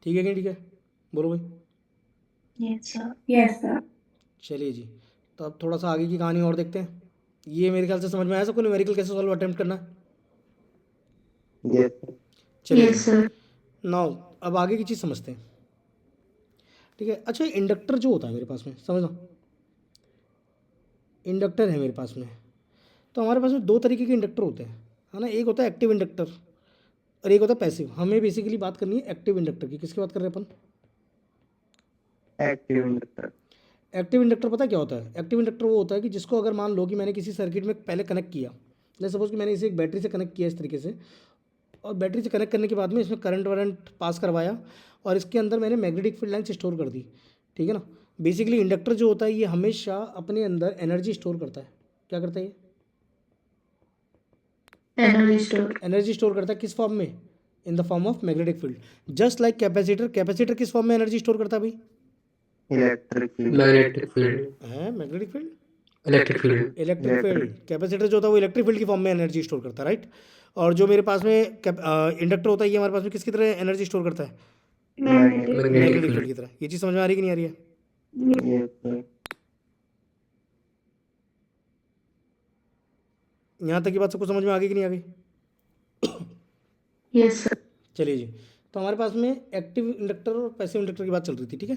ठीक है कि नहीं ठीक है? बोलो भाई। Yes sir. Yes, sir. चलिए जी, तो अब थोड़ा सा आगे की कहानी और देखते हैं। ये मेरे ख्याल से समझ में आया सबको, न्यूमेरिकल कैसे सॉल्व अटेम्प्ट करना है। यस चलिए यस सर। नाउ अब आगे की चीज़ समझते हैं, ठीक है? अच्छा, इंडक्टर जो होता है मेरे पास में, समझना, इंडक्टर है मेरे पास में, तो हमारे पास में दो तरीके के इंडक्टर होते हैं, है ना? एक होता है एक्टिव इंडक्टर और एक होता है पैसिव। हमें बेसिकली बात करनी है एक्टिव इंडक्टर की। किसकी बात कर रहे हैं अपन? Active inductor. एक्टिव इंडक्टर पता क्या होता है? एक्टिव इंडक्टर वो होता है कि जिसको अगर मान लो कि मैंने किसी सर्किट में पहले कनेक्ट किया, जैसे सपोज कि मैंने इसे एक बैटरी से कनेक्ट किया इस तरीके से, और बैटरी से कनेक्ट करने के बाद में इसमें करंट वरंट पास करवाया और इसके अंदर मैंने मैग्नेटिक फील्ड लाइन्स स्टोर कर दी, ठीक है ना? बेसिकली इंडक्टर जो होता है ये हमेशा अपने अंदर एनर्जी स्टोर करता है। क्या करता है ये? एनर्जी स्टोर करता है। किस फॉर्म में? In the form of magnetic field. Just like capacitor, capacitor किस फॉर्म में एनर्जी स्टोर करता है भाई? Electric field. Magnetic field. है magnetic field, Electric field. Electric field. Capacitor जो होता है वो इलेक्ट्रिक फील्ड की फॉर्म में एनर्जी स्टोर करता है, राइट? और जो मेरे पास में इंडक्टर होता है ये हमारे पास में किसकी तरह एनर्जी स्टोर करता है? Magnetic. Magnetic magnetic field field. की तरह। ये चीज़ समझ में आ रही है कि नहीं आ रही है? Yes sir. यहाँ तक की बात सबको समझ में आ गई कि नहीं आ गई? Yes sir. चलिए जी, तो हमारे पास में एक्टिव इंडक्टर और पैसिव इंडक्टर की बात चल रही थी, ठीक है?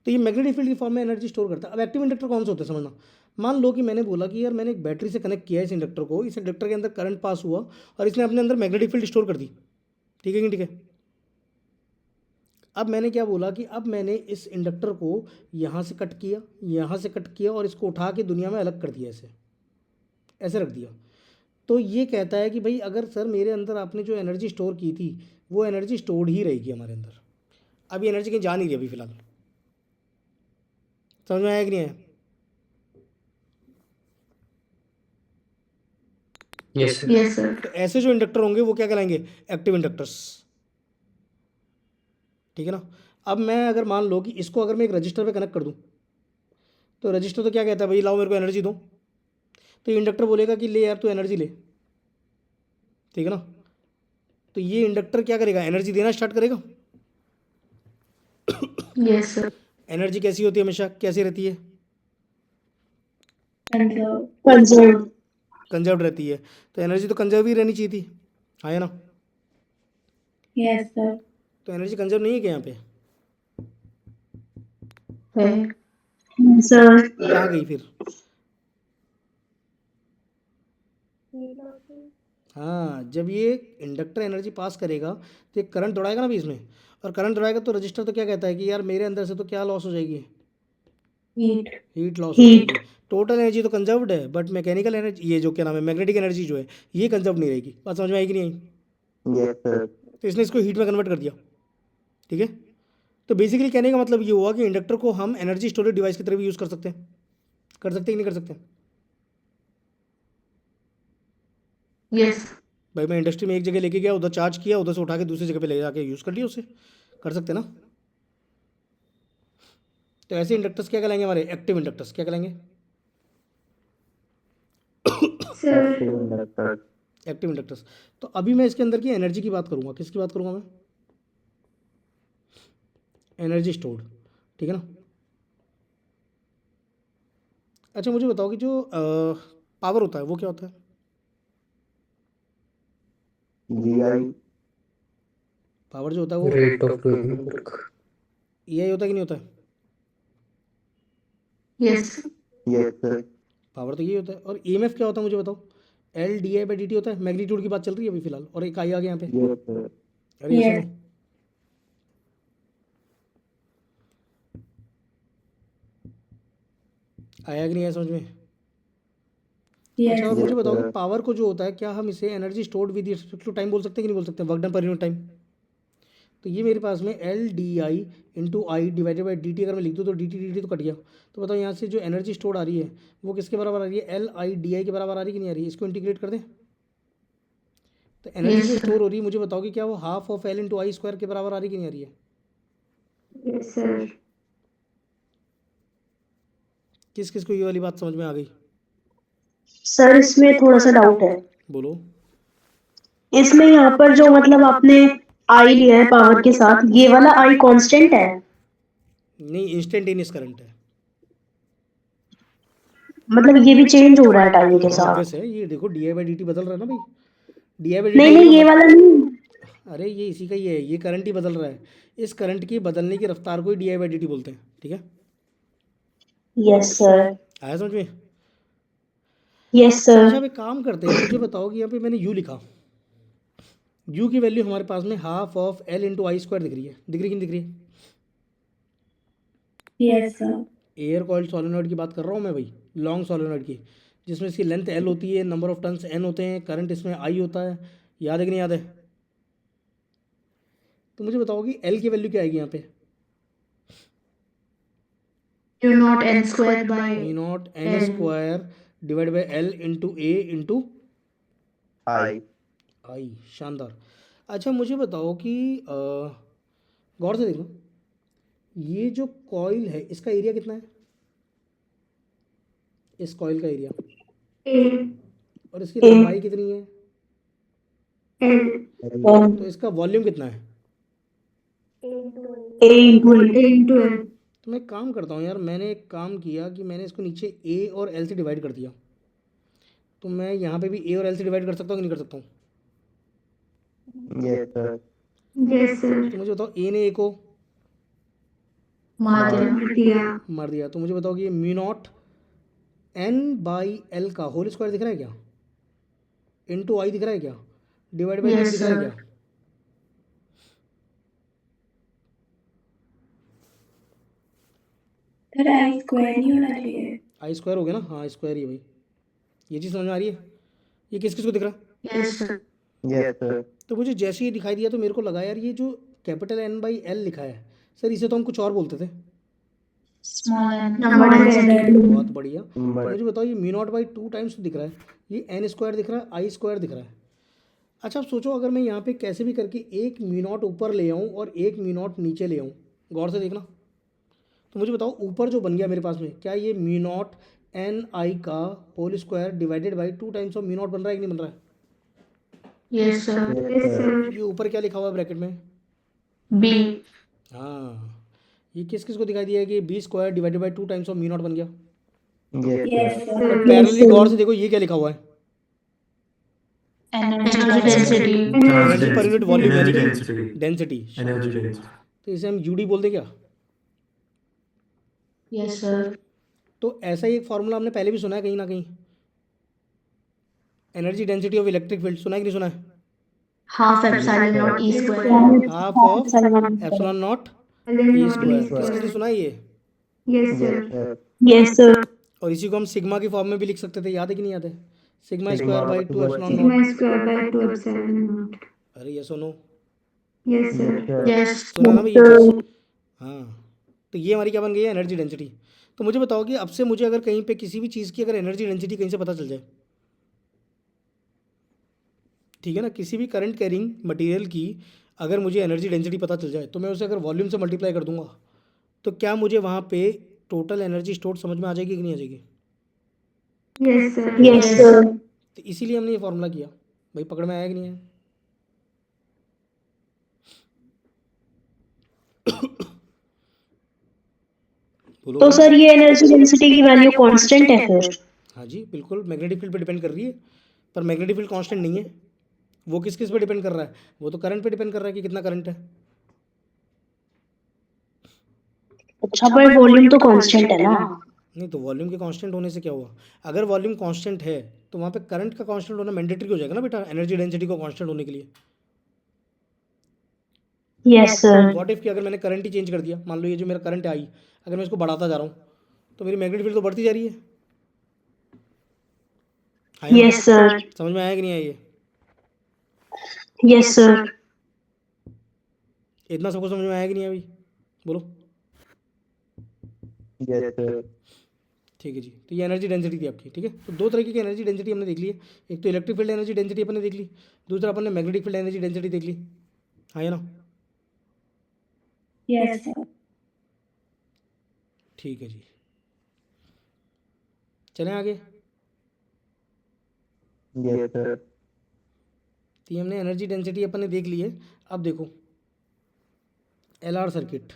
तो ये मैग्नेटिक फील्ड की फॉर्म में एनर्जी स्टोर करता है। अब एक्टिव इंडक्टर कौन से होते हैं समझना। मान लो कि मैंने बोला कि यार मैंने एक बैटरी से कनेक्ट किया है इस इंडक्टर को, इस इंडक्टर के अंदर करंट पास हुआ और इसने अपने अंदर मैग्नेटिक फील्ड स्टोर कर दी, ठीक है कि नहीं ठीक है? अब मैंने क्या बोला कि अब मैंने इस इंडक्टर को यहाँ से कट किया, यहाँ से कट किया और इसको उठा के दुनिया में अलग कर दिया, ऐसे ऐसे रख दिया। तो ये कहता है कि भाई अगर सर मेरे अंदर आपने जो एनर्जी स्टोर की थी वो एनर्जी स्टोर्ड ही रहेगी हमारे अंदर। अभी एनर्जी कहीं जा नहीं रही अभी फिलहाल। समझ में आया कि नहीं आया? Yes, sir. Yes sir. तो ऐसे जो इंडक्टर होंगे वो क्या कहलाएंगे? एक्टिव इंडक्टर्स, ठीक है ना? अब मैं अगर मान लो कि इसको अगर मैं एक रजिस्टर पे कनेक्ट कर दूं, तो रजिस्टर तो क्या कहता है भाई लाओ मेरे को एनर्जी दो। तो ये इंडक्टर बोलेगा कि ले यार तू एनर्जी ले, ठीक है ना? तो ये इंडक्टर क्या करेगा? एनर्जी देना स्टार्ट करेगा। Yes sir. एनर्जी कैसी होती है? हमेशा कैसी रहती है? कंजर्व। कंजर्व रहती है। तो एनर्जी तो कंजर्व ही रहनी चाहिए थी, हाँ है ना? Yes, sir. तो एनर्जी कंजर्व नहीं है क्या यहाँ पे? है सर। कहाँ गई फिर? हाँ, जब ये इंडक्टर एनर्जी पास करेगा तो एक करंट दौड़ाएगा ना भी इसमें, और करंट दौड़ाएगा तो रजिस्टर तो क्या कहता है कि यार मेरे अंदर से तो क्या लॉस हो जाएगी? Heat. हीट लॉस हो जाएगी। टोटल एनर्जी तो कंजर्व्ड है बट मैकेनिकल एनर्जी, ये जो क्या नाम है मैग्नेटिक एनर्जी जो है ये कंजर्व नहीं रहेगी। बात समझ में आएगी नहीं आई? Yes sir. तो इसने इसको हीट में कन्वर्ट कर दिया, ठीक है? तो बेसिकली कहने का मतलब ये हुआ कि इंडक्टर को हम एनर्जी स्टोरेज डिवाइस की तरह भी यूज़ कर सकते हैं। कर सकते हैं कि नहीं कर सकते? यस। भाई मैं इंडस्ट्री में एक जगह लेके गया, उधर चार्ज किया, उधर से उठा के दूसरी जगह पे ले जाके यूज़ कर लिया उसे। कर सकते हैं ना? तो ऐसे इंडक्टर्स क्या कहलाएंगे हमारे? Active inductors. क्या कहलाएंगे? Active inductor. Active inductors. तो अभी मैं इसके अंदर की एनर्जी की बात करूंगा। किसकी बात करूंगा मैं? एनर्जी स्टोर्ड, ठीक है ना? अच्छा मुझे बताओ कि जो पावर होता है वो क्या होता है? जीआई। पावर जो होता है वो Rate of doing work. EI होता है कि नहीं होता है? यस। Yes sir. पावर तो यही होता है। और EMF क्या होता है मुझे बताओ? LdI/dt होता है। मैग्नीट्यूड की बात चल रही है अभी फिलहाल, और एक आई आ गया यहाँ पे। Yes sir. अरे ये Yes. सुनो, आया कि नहीं आया समझ में? Yes. अच्छा और मुझे Yes, बताओ कि sir. पावर को जो होता है क्या हम इसे energy stored with respect to time बोल सकते हैं कि नहीं बोल सकते? Work done per unit time. तो ये मेरे पास में L D I into I divided by D T अगर मैं लिख दूँ तो डी टी तो कट गया। तो बताओ यहाँ से जो एनर्जी स्टोर आ रही है वो किसके बराबर आ रही है, एल आई डी आई के बराबर आ रही है कि नहीं आ रही है। इसको इंटीग्रेट कर दें तो एनर्जी जो स्टोर हो रही है मुझे बताओ कि क्या वो half of L into I square के बराबर आ रही है कि नहीं आ रही है। Yes sir. किस किस को ये वाली बात समझ में आ गई, सर इसमें थोड़ा सा डाउट है। बोलो। इसमें यहाँ पर जो मतलब आपने आई लिया है पावर के साथ, ये वाला आई कांस्टेंट है? नहीं, इंस्टेंटेनियस करंट है। मतलब ये भी चेंज हो रहा है टाइम के साथ? ऑब्वियस है, ये देखो D I by D T बदल रहा है ना भाई, डी आई बाई नहीं नहीं, ये वाला नहीं। अरे ये इसी का ही है, ये करंट ही बदल रहा है। इस करंट की बदलने की रफ्तार को ही D I by D T बोलते हैं, ठीक है। Yes sir. आया समझ में। यस अच्छा सर। अब एक काम करते हैं, मुझे बताओ कि यहाँ पे मैंने u लिखा, u की वैल्यू हमारे पास में half of l into I square दिख रही है, दिख रही कि नहीं दिख रही है। Yes, sir. Air coiled solenoid की बात कर रहा हूँ मैं भाई, लॉन्ग सोलेनॉइड की, जिसमें इसकी लेंथ l होती है, नंबर ऑफ टर्न्स n होते हैं, करंट इसमें I होता है। याद है कि नहीं याद है। तो मुझे बताओ कि l की वैल्यू क्या आएगी यहाँ पे, mu naught N square by mu naught n square divide by l into a into I. I. शानदार। अच्छा मुझे बताओ कि गौर से देखो, ये जो कॉइल है इसका एरिया कितना है, इस कॉइल का एरिया, और इसकी लंबाई कितनी है, तो इसका वॉल्यूम कितना है। तो मैं एक काम करता हूँ यार, मैंने एक काम किया कि मैंने इसको नीचे a और l से डिवाइड कर दिया, तो मैं यहाँ पे भी a और l से डिवाइड कर सकता हूँ कि नहीं कर सकता हूँ। Yes sir. Yes sir. तो मुझे बताओ a ने a को मार दिया। मार दिया, तो मुझे बताओ कि ये mu naught n by L का होल स्क्वायर दिख रहा है क्या, इंटू आई दिख रहा है क्या, डिवाइड बाई Yes, दिख रहा है sir. क्या। सर आई स्क्वायर नहीं होना चाहिए। आई स्क्वायर हो गया ना, हाँ स्क्वायर ही है भाई। ये चीज़ समझ में आ रही है। ये किस किस को दिख रहा है। Yes sir. Yes sir. तो मुझे जैसे ही दिखाई दिया तो मेरे को लगा यार ये जो कैपिटल एन बाई एल लिखा है सर, इसे तो हम कुछ और बोलते थे। Small N number density. बहुत बढ़िया। तो मुझे बताओ ये म्यू नॉट बाई 2 टाइम्स तो दिख रहा है, ये एन स्क्वायर दिख रहा है, आई स्क्वायर दिख रहा है। अच्छा अब सोचो अगर मैं यहाँ पे कैसे भी करके एक म्यू नॉट ऊपर ले आऊँ और एक म्यू नॉट नीचे ले आऊँ, गौर से देखना। तो मुझे बताओ ऊपर जो बन गया मेरे पास में, क्या ये म्यू नॉट एन आई का whole square divided by 2 times of mu naught बन रहा है कि नहीं बन रहा है। Yes sir. Yes sir. ये ऊपर क्या लिखा हुआ है ब्रैकेट में, बी। हाँ ये किस किस को दिखाई दिया है कि B square divided by 2 times of mu naught बन गया। यस और सर। पैरेलली गौर से देखो ये क्या लिखा हुआ है, energy density. Energy per unit volume यानी कि density. डेंसिटी। Energy density. तो इसे हम यूडी बोलते क्या। Yes sir. तो ऐसा ही एक फार्मूला हमने पहले भी सुना है कहीं ना कहीं, energy density of electric field, सुना है कि नहीं सुना है। Half epsilon not E square. Half of epsilon not E square, किस किसने सुना है ये। Yes sir. Yes sir. Yes sir. और इसी को हम सिग्मा की फॉर्म में भी लिख सकते थे, याद है कि नहीं याद है, sigma square by 2 epsilon not. Sigma square by 2 epsilon not. अरे ये सुनो, यस सर। यस सुना ना भाई ये चीज़। हाँ तो ये हमारी क्या बन गई है, एनर्जी डेंसिटी। तो मुझे बताओ कि अब से मुझे अगर कहीं पे किसी भी चीज़ की अगर एनर्जी डेंसिटी कहीं से पता चल जाए, ठीक है ना, किसी भी करंट कैरिंग मटेरियल की अगर मुझे एनर्जी डेंसिटी पता चल जाए, तो मैं उसे अगर वॉल्यूम से मल्टीप्लाई कर दूंगा, तो क्या मुझे वहाँ पे टोटल एनर्जी स्टोर समझ में आ जाएगी कि नहीं आ जाएगी। Yes sir. Yes sir. तो इसीलिए हमने ये फॉर्मूला किया भाई, पकड़ में आया कि नहीं आया। बोलो तो भाई। सर ये एनर्जी डेंसिटी की वैल्यू कांस्टेंट है फिर? हाँ जी बिल्कुल, मैग्नेटिक फील्ड पे डिपेंड कर रही है, पर मैग्नेटिक फील्ड कांस्टेंट नहीं है। वो किस किस पे डिपेंड कर रहा है, वो तो करंट पे डिपेंड कर रहा है कि कितना करंट है। अच्छा पर वॉल्यूम तो कांस्टेंट है ना? नहीं तो वॉल्यूम के कांस्टेंट होने से क्या हुआ, अगर वॉल्यूम कांस्टेंट है तो वहाँ पे करंट का कांस्टेंट होना मैंडेटरी हो जाएगा ना बेटा, एनर्जी डेंसिटी को कांस्टेंट होने के लिए। Yes sir. व्हाट इफ कि अगर मैंने करंट ही चेंज कर दिया, मान लो ये जो मेरा करंट आई, अगर मैं इसको बढ़ाता जा रहा हूँ तो मेरी मैग्नेटिक फील्ड तो बढ़ती जा रही है। आया ना? Yes sir. समझ में आया कि नहीं आया ये। Yes sir. इतना सबको समझ में आया कि नहीं अभी? बोलो। Yes sir. ठीक है जी, तो ये एनर्जी डेंसिटी थी आपकी। ठीक है, तो दो तरीके की एनर्जी डेंसिटी हमने देख ली है। एक तो इलेक्ट्रिक फील्ड एनर्जी डेंसिटी अपन ने देख ली, दूसरा अपन ने मैग्नेटिक फील्ड एनर्जी डेंसिटी देख ली। हाँ या ना? Yes, sir. ठीक है जी, चलें आगे। Yes sir. तो ये हमने एनर्जी डेंसिटी अपन ने देख ली है। अब देखो एलआर सर्किट।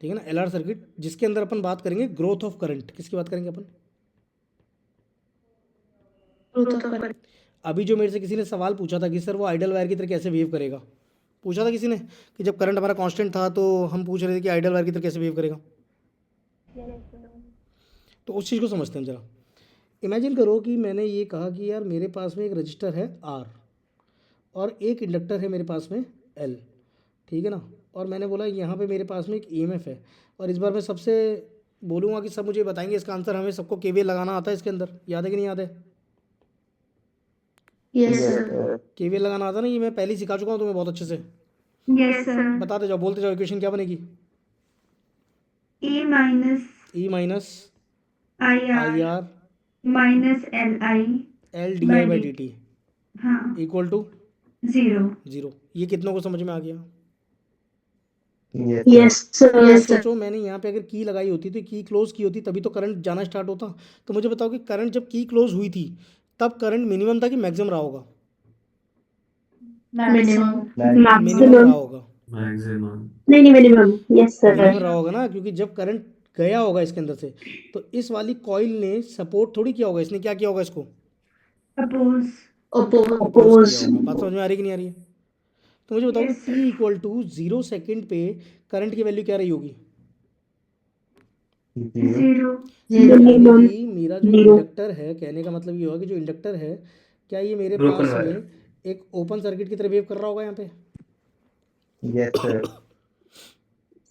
ठीक है ना, एलआर सर्किट जिसके अंदर अपन बात करेंगे ग्रोथ ऑफ करंट। किसकी बात करेंगे अपन? अभी जो मेरे से किसी ने सवाल पूछा था कि सर वो आइडल वायर की तरह कैसे वेव करेगा, पूछा था किसी ने कि जब करंट हमारा कांस्टेंट था तो हम पूछ रहे थे कि आइडल वायर की तरह कैसे वेव करेगा। तो उस चीज़ को समझते हैं जरा। इमेजिन करो कि मैंने ये कहा कि यार मेरे पास में एक रजिस्टर है आर और एक इंडक्टर है मेरे पास में एल। ठीक है ना, और मैंने बोला यहाँ पे मेरे पास में एक ईएमएफ है, और इस बार मैं सबसे बोलूँगा कि सब मुझे बताएंगे इसका आंसर। हमें सबको केवीएल लगाना आता है इसके अंदर, याद है कि नहीं याद है? Yes yes sir. Sir. KVL लगाना आता ना, ये मैं पहले ही सिखा चुका हूँ तुम्हें बहुत अच्छे से। Yes, sir. बताते जाओ, बोलते जाओ, इक्वेशन क्या बनेगी? E minus E minus IR I R minus LI L D I by D T हाँ इक्वल टू 0. जीरो। ये कितनों को समझ में आ गया? Yes sir. यस अब सर। सोचो मैंने यहाँ पे अगर की लगाई होती तो की क्लोज की होती तभी तो करंट जाना स्टार्ट होता। तो मुझे बताओ कि करंट जब की क्लोज हुई थी तब करंट मिनिमम था कि मैक्सिमम रहा होगा? मिनिमम। मिनिमम रहा मैक्सिमम। होगा। नहीं मिनिमम। Yes minimum sir. रहा होगा ना, क्योंकि जब करंट गया होगा इसके अंदर से तो इस वाली कॉइल ने सपोर्ट थोड़ी किया होगा, इसने क्या किया होगा? इसको Oppose. Oppose oppose. किया होगा। बात समझ में आ रही कि नहीं आ रही है? तो मुझे बताओ कि Yes, T equal to 0 second पे करंट की वैल्यू क्या रही होगी? 0. यानी मिनिमम कि मेरा जो जीरो। इंडक्टर है, कहने का मतलब ये होगा कि जो इंडक्टर है क्या ये मेरे Broken पास wire. में एक ओपन सर्किट की तरह वेव कर रहा होगा यहाँ पे? Yes sir.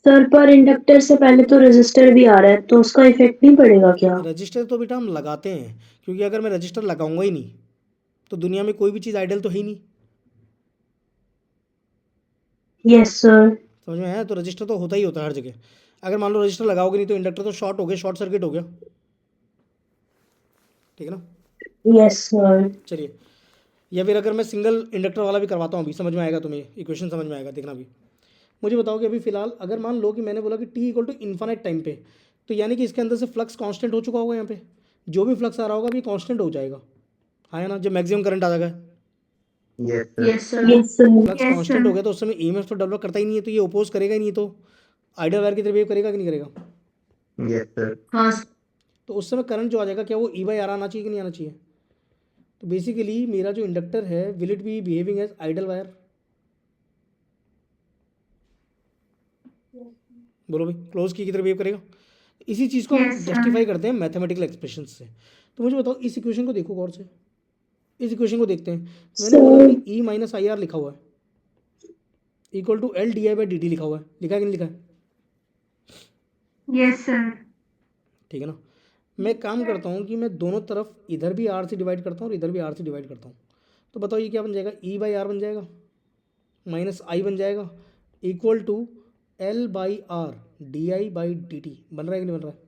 सर पर इंडक्टर से पहले तो रेजिस्टर भी आ रहा है, तो उसका इफेक्ट नहीं पड़ेगा क्या? रजिस्टर तो बेटा हम लगाते हैं, क्योंकि अगर मैं रजिस्टर लगाऊंगा ही नहीं तो दुनिया में कोई भी चीज़ आइडल तो है ही नहीं। Yes sir. समझ में आया? तो रजिस्टर तो होता ही होता है हर जगह। अगर मान लो रजिस्टर लगाओगे नहीं तो इंडक्टर तो शॉर्ट हो गया, शॉर्ट सर्किट हो गया। ठीक है ना? Yes sir. चलिए, या फिर अगर मैं सिंगल इंडक्टर वाला भी करवाता हूँ, अभी समझ में आएगा तुम्हें, इक्वेशन समझ में आएगा, देखना भी। मुझे बताओ कि अभी फिलहाल अगर मान लो कि मैंने बोला कि T equal to infinite time पे, तो यानी कि इसके अंदर से फ्लक्स कांस्टेंट हो चुका होगा। यहाँ पे जो भी फ्लक्स आ रहा होगा अभी कांस्टेंट हो जाएगा। हाँ या ना? जब मैक्सिमम करंट आ जाएगा, yes sir. Yes sir. Yes sir. Flux constant हो गया तो उस समय ईएमएफ तो डेवलप करता ही नहीं है, तो ये ओपोज करेगा ही नहीं, तो आइडल वायर की तरह वेव करेगा कि नहीं करेगा? Yes sir. हाँ। तो उस समय करंट जो आ जाएगा क्या वो ई बाई आर आना चाहिए कि नहीं आना चाहिए? तो बेसिकली मेरा जो इंडक्टर है will it be behaving as ideal wire? बोलो भाई, क्लोज की तरह वेव करेगा। इसी चीज़ को हम Yes, sir. जस्टिफाई करते हैं मैथमेटिकल एक्सप्रेशन से। तो मुझे बताओ इस इक्वेशन को देखो गौर से, इस इक्वेशन को देखते हैं। मैंने बोला कि ई माइनस आई आर लिखा हुआ है equal to L D I by D T लिखा हुआ है, लिखा है कि नहीं लिखा है? Yes, sir. ठीक है ना? मैं एक काम करता हूँ कि मैं दोनों तरफ इधर भी आर से डिवाइड करता हूँ और इधर भी आर से डिवाइड करता हूँ। तो बताओ ये क्या बन जाएगा? ई बाई आर बन जाएगा माइनस आई बन जाएगा equal to L by R D I by D T. बन रहा है कि नहीं बन रहा है?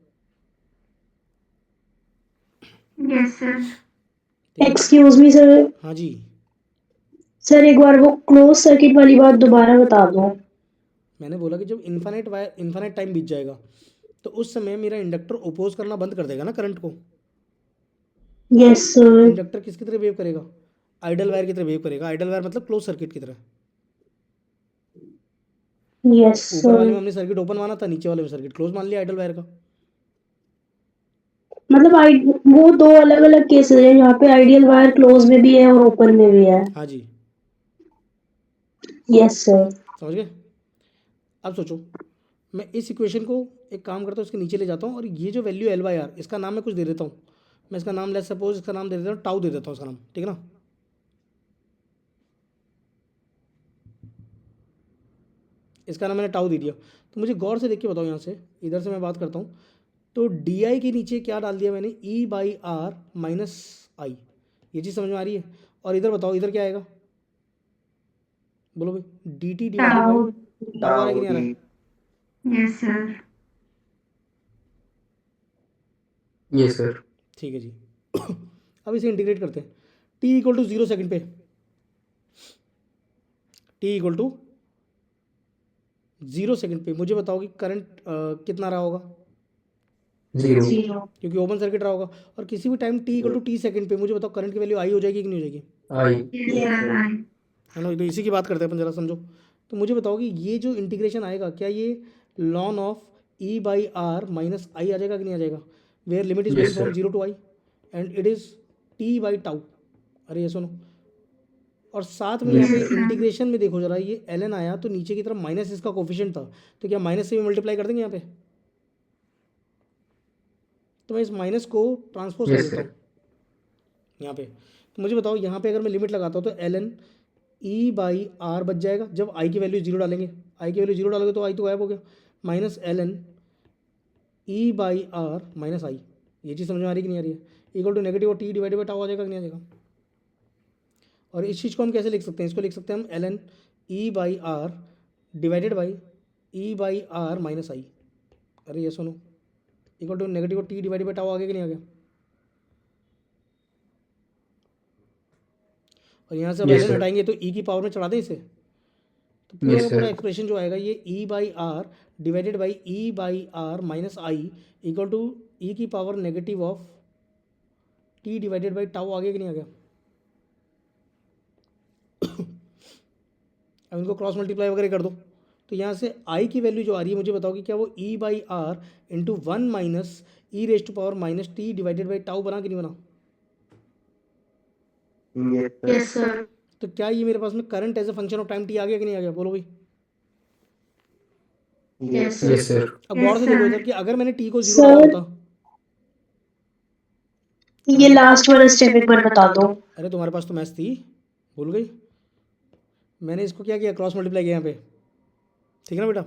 Yes, sir. ठीक है? Excuse me sir. हाँ जी, सर एक बार वो क्लोज सर्किट वाली बात दोबारा बता दो। मैंने बोला कि जब इन्फानाइट टाइम बीत जाएगा तो उस समय मेरा इंडक्टर ओपोज करना बंद कर देगा ना करंट को। Yes sir. इंडक्टर किसकी तरह वेव करेगा? आइडल वायर की तरह वेव करेगा। आइडल वायर मतलब क्लोज सर्किट की तरह। यस ऊपर वाले में सर। हमने सर्किट ओपन माना था, नीचे वाले में सर्किट क्लोज मान लिया आइडल वायर का। मतलब वो दो अलग अलग केसेस है, यहाँ पे आइडियल वायर क्लोज में भी है और ओपन में भी है। हाँ जी, यस सर। समझ गए? अब सोचो, मैं इस इक्वेशन को एक काम करता हूँ, इसके नीचे ले जाता हूँ और ये जो वैल्यू एल बाई आर, इसका नाम मैं कुछ दे देता हूँ। मैं इसका नाम लेट्स सपोज इसका नाम दे देता हूँ टाउ, दे देता हूँ इसका नाम। ठीक है ना? इसका नाम मैंने टाउ दे दिया। तो मुझे गौर से देख के बताओ, यहाँ से इधर से मैं बात करता हूँ, तो डी आई के नीचे क्या डाल दिया मैंने? ई बाई आर माइनस आई। ये चीज़ समझ में आ रही है? और इधर बताओ इधर क्या आएगा, बोलो भाई, D T divided Tau. By tau आ रहा है कि नहीं आ रहा है? Yes, sir. Yes, sir. ठीक है जी। अब इसे इंटीग्रेट करते हैं। टी इक्वल टू 0 सेकेंड पे, टी इक्वल टू 0 सेकेंड पे मुझे बताओ कि करंट कितना रहा होगा, 0. जीरो। क्योंकि ओपन सर्किट रहा होगा। और किसी भी time T equal to T second पे मुझे बताओ करंट की वैल्यू आई हो जाएगी कि नहीं हो जाएगी, I. Yes, sir. I. है ना। तो इसी की बात करते हैं अपन, जरा समझो। तो मुझे बताओ कि ये जो इंटीग्रेशन आएगा, क्या ये ln of E by R minus I आ जाएगा कि नहीं आ जाएगा, where limit is Yes, going from sir. 0 to I and it is T by tau. अरे ये सुनो, और साथ में यहाँ पे Yes, sir. इंटीग्रेशन में देखो जरा, ये एल एन आया तो नीचे की तरफ माइनस इसका कोफिशिएंट था, तो क्या माइनस से भी मल्टीप्लाई कर देंगे यहाँ पे, तो मैं इस माइनस को ट्रांसपोज कर Yes, देता sir. हूँ यहाँ पे। तो मुझे बताओ यहाँ पे अगर मैं लिमिट लगाता हूँ तो L N E by R बच जाएगा, जब आई की वैल्यू 0 डालेंगे, आई की वैल्यू 0 डालोगे तो आई तो गायब हो गया, minus L N E by R minus I. ये चीज़ समझ में आ रही कि नहीं आ रही है, equal to negative T divided by tau आ जाएगा कि नहीं आ जाएगा। और इस चीज़ को हम कैसे लिख सकते हैं, इसको लिख सकते हैं हम L N E by R divided by E by R minus I. अरे ये सुनो, equal to negative T divided by tau आ गया कि नहीं आ गया। और यहाँ से अब Yes, एल एन sir. हटाएंगे तो ई की पावर में चढ़ा दें इसे, तो पूरा Yes, का पूरा sir. एक्सप्रेशन जो आएगा ये E by R divided by E by R minus I equal to E की power negative of T divided by tau आ गया कि नहीं आ गया। अब इनको क्रॉस मल्टीप्लाई वगैरह कर दो, तो यहाँ से आई की वैल्यू जो आ रही है मुझे बताओ कि क्या वो E by R into 1 minus E raise to power minus T divided by tau बना कि नहीं बना। Yes, sir. Yes sir. तो क्या ये मेरे पास में current as a function of time T आ गया कि नहीं आ गया, बोलो भाई। Yes Yes, sir. अब गौर से Yes, देखो sir. इधर कि अगर मैंने टी को 0 Sir. डाला होता, ये लास्ट वाला स्टेप एक बार बता दो। अरे तुम्हारे पास तो मैथ्स थी, भूल गई। मैंने इसको क्या किया, क्रॉस मल्टीप्लाई किया यहाँ पे, ठीक है ना बेटा,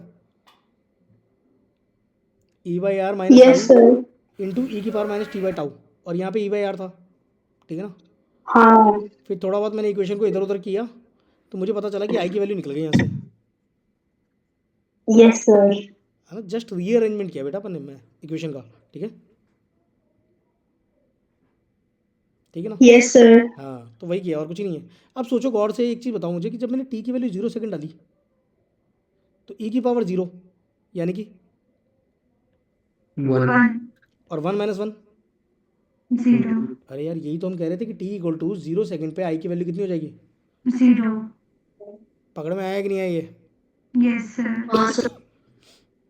E by R minus yes I sir. Into E की power minus T by tau, और यहाँ पे ई बाई आर था, ठीक है ना। हाँ। फिर थोड़ा बहुत मैंने इक्वेशन को इधर उधर किया तो मुझे पता चला कि आई की वैल्यू निकल गई यहाँ से, यस सर। है ना। जस्ट रीअरेंजमेंट किया बेटा अपन ने मैं इक्वेशन का, ठीक है, ठीक है ना। Yes sir. हाँ तो वही किया और कुछ नहीं है। अब सोचो गौर से, एक चीज़ बताओ मुझे कि जब मैंने टी की वैल्यू 0 सेकंड डाली तो ई की पावर 0 यानी कि 1. 1. और 1 माइनस 1, 0. अरे यार यही तो हम कह रहे थे कि टी इक्वल टू 0 सेकंड पे आई की वैल्यू कितनी हो जाएगी। 0. पकड़ में आया कि नहीं आया ये, Yes, sir. हाँ सर।